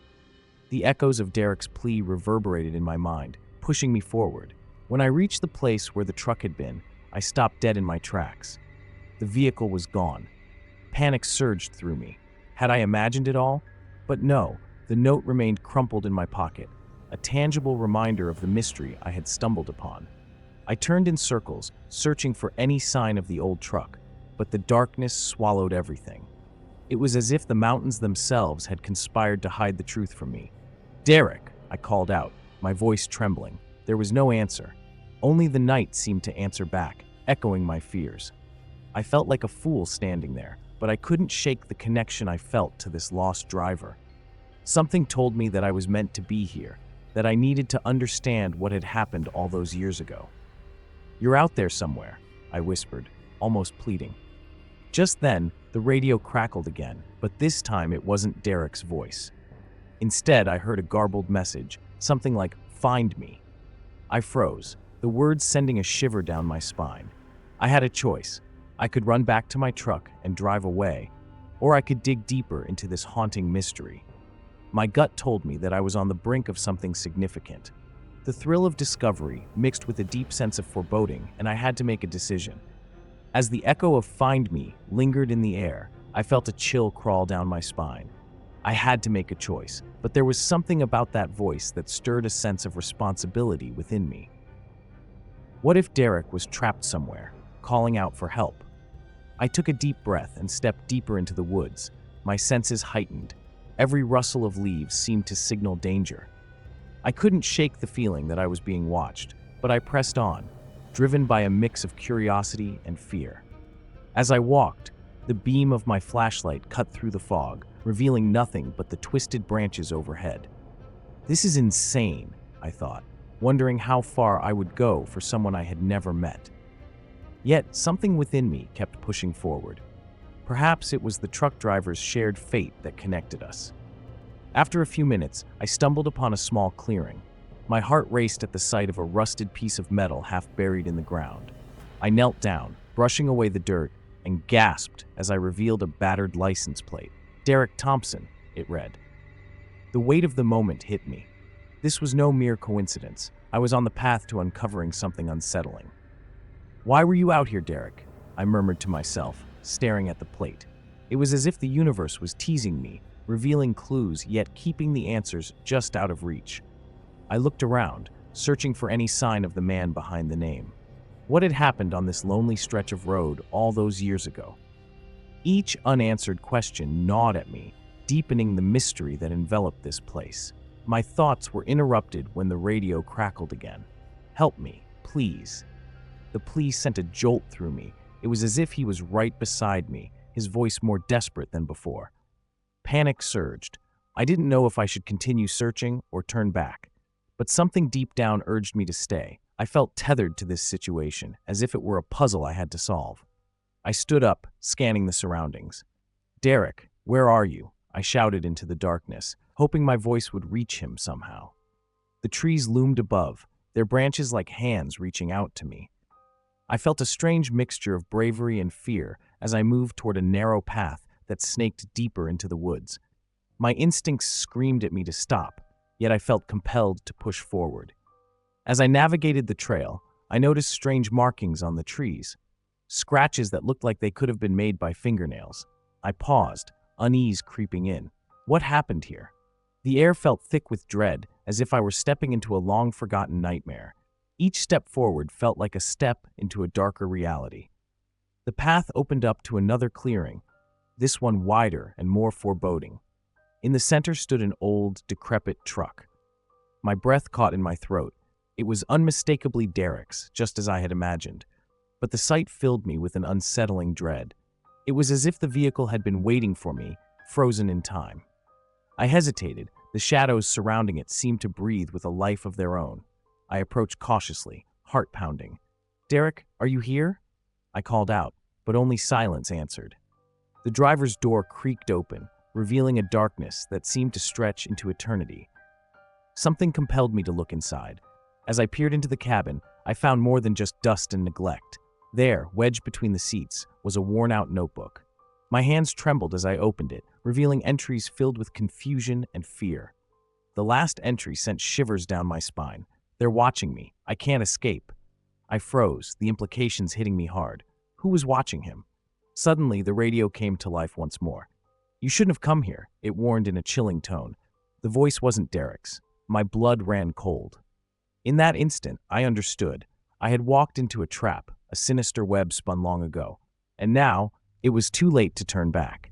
The echoes of Derek's plea reverberated in my mind, pushing me forward. When I reached the place where the truck had been, I stopped dead in my tracks. The vehicle was gone. Panic surged through me. Had I imagined it all? But no, the note remained crumpled in my pocket, a tangible reminder of the mystery I had stumbled upon. I turned in circles, searching for any sign of the old truck, but the darkness swallowed everything. It was as if the mountains themselves had conspired to hide the truth from me. "Derek," I called out, my voice trembling. There was no answer. Only the night seemed to answer back, echoing my fears. I felt like a fool standing there, but I couldn't shake the connection I felt to this lost driver. Something told me that I was meant to be here, that I needed to understand what had happened all those years ago. "You're out there somewhere," I whispered, almost pleading. Just then, the radio crackled again, but this time it wasn't Derek's voice. Instead, I heard a garbled message, something like, "Find me." I froze, the words sending a shiver down my spine. I had a choice. I could run back to my truck and drive away, or I could dig deeper into this haunting mystery. My gut told me that I was on the brink of something significant. The thrill of discovery mixed with a deep sense of foreboding, and I had to make a decision. As the echo of "Find me" lingered in the air, I felt a chill crawl down my spine. I had to make a choice, but there was something about that voice that stirred a sense of responsibility within me. What if Derek was trapped somewhere, calling out for help? I took a deep breath and stepped deeper into the woods, my senses heightened. Every rustle of leaves seemed to signal danger. I couldn't shake the feeling that I was being watched, but I pressed on, driven by a mix of curiosity and fear. As I walked, the beam of my flashlight cut through the fog, revealing nothing but the twisted branches overhead. This is insane, I thought, wondering how far I would go for someone I had never met. Yet something within me kept pushing forward. Perhaps it was the truck driver's shared fate that connected us. After a few minutes, I stumbled upon a small clearing. My heart raced at the sight of a rusted piece of metal half buried in the ground. I knelt down, brushing away the dirt, and gasped as I revealed a battered license plate. "Derek Thompson," it read. The weight of the moment hit me. This was no mere coincidence. I was on the path to uncovering something unsettling. "Why were you out here, Derek?" I murmured to myself, staring at the plate. It was as if the universe was teasing me, revealing clues yet keeping the answers just out of reach. I looked around, searching for any sign of the man behind the name. What had happened on this lonely stretch of road all those years ago? Each unanswered question gnawed at me, deepening the mystery that enveloped this place. My thoughts were interrupted when the radio crackled again. "Help me, please." The plea sent a jolt through me. It was as if he was right beside me, his voice more desperate than before. Panic surged. I didn't know if I should continue searching or turn back. But something deep down urged me to stay. I felt tethered to this situation, as if it were a puzzle I had to solve. I stood up, scanning the surroundings. "Derek, where are you?" I shouted into the darkness, hoping my voice would reach him somehow. The trees loomed above, their branches like hands reaching out to me. I felt a strange mixture of bravery and fear as I moved toward a narrow path that snaked deeper into the woods. My instincts screamed at me to stop, yet I felt compelled to push forward. As I navigated the trail, I noticed strange markings on the trees, scratches that looked like they could have been made by fingernails. I paused, unease creeping in. What happened here? The air felt thick with dread, as if I were stepping into a long-forgotten nightmare. Each step forward felt like a step into a darker reality. The path opened up to another clearing, this one wider and more foreboding. In the center stood an old, decrepit truck. My breath caught in my throat. It was unmistakably Derek's, just as I had imagined. But the sight filled me with an unsettling dread. It was as if the vehicle had been waiting for me, frozen in time. I hesitated. The shadows surrounding it seemed to breathe with a life of their own. I approached cautiously, heart pounding. "Derek, are you here?" I called out, but only silence answered. The driver's door creaked open, revealing a darkness that seemed to stretch into eternity. Something compelled me to look inside. As I peered into the cabin, I found more than just dust and neglect. There, wedged between the seats, was a worn-out notebook. My hands trembled as I opened it, revealing entries filled with confusion and fear. The last entry sent shivers down my spine. "They're watching me. I can't escape." I froze, the implications hitting me hard. Who was watching him? Suddenly, the radio came to life once more. "You shouldn't have come here," it warned in a chilling tone. The voice wasn't Derek's. My blood ran cold. In that instant, I understood. I had walked into a trap, a sinister web spun long ago. And now, it was too late to turn back.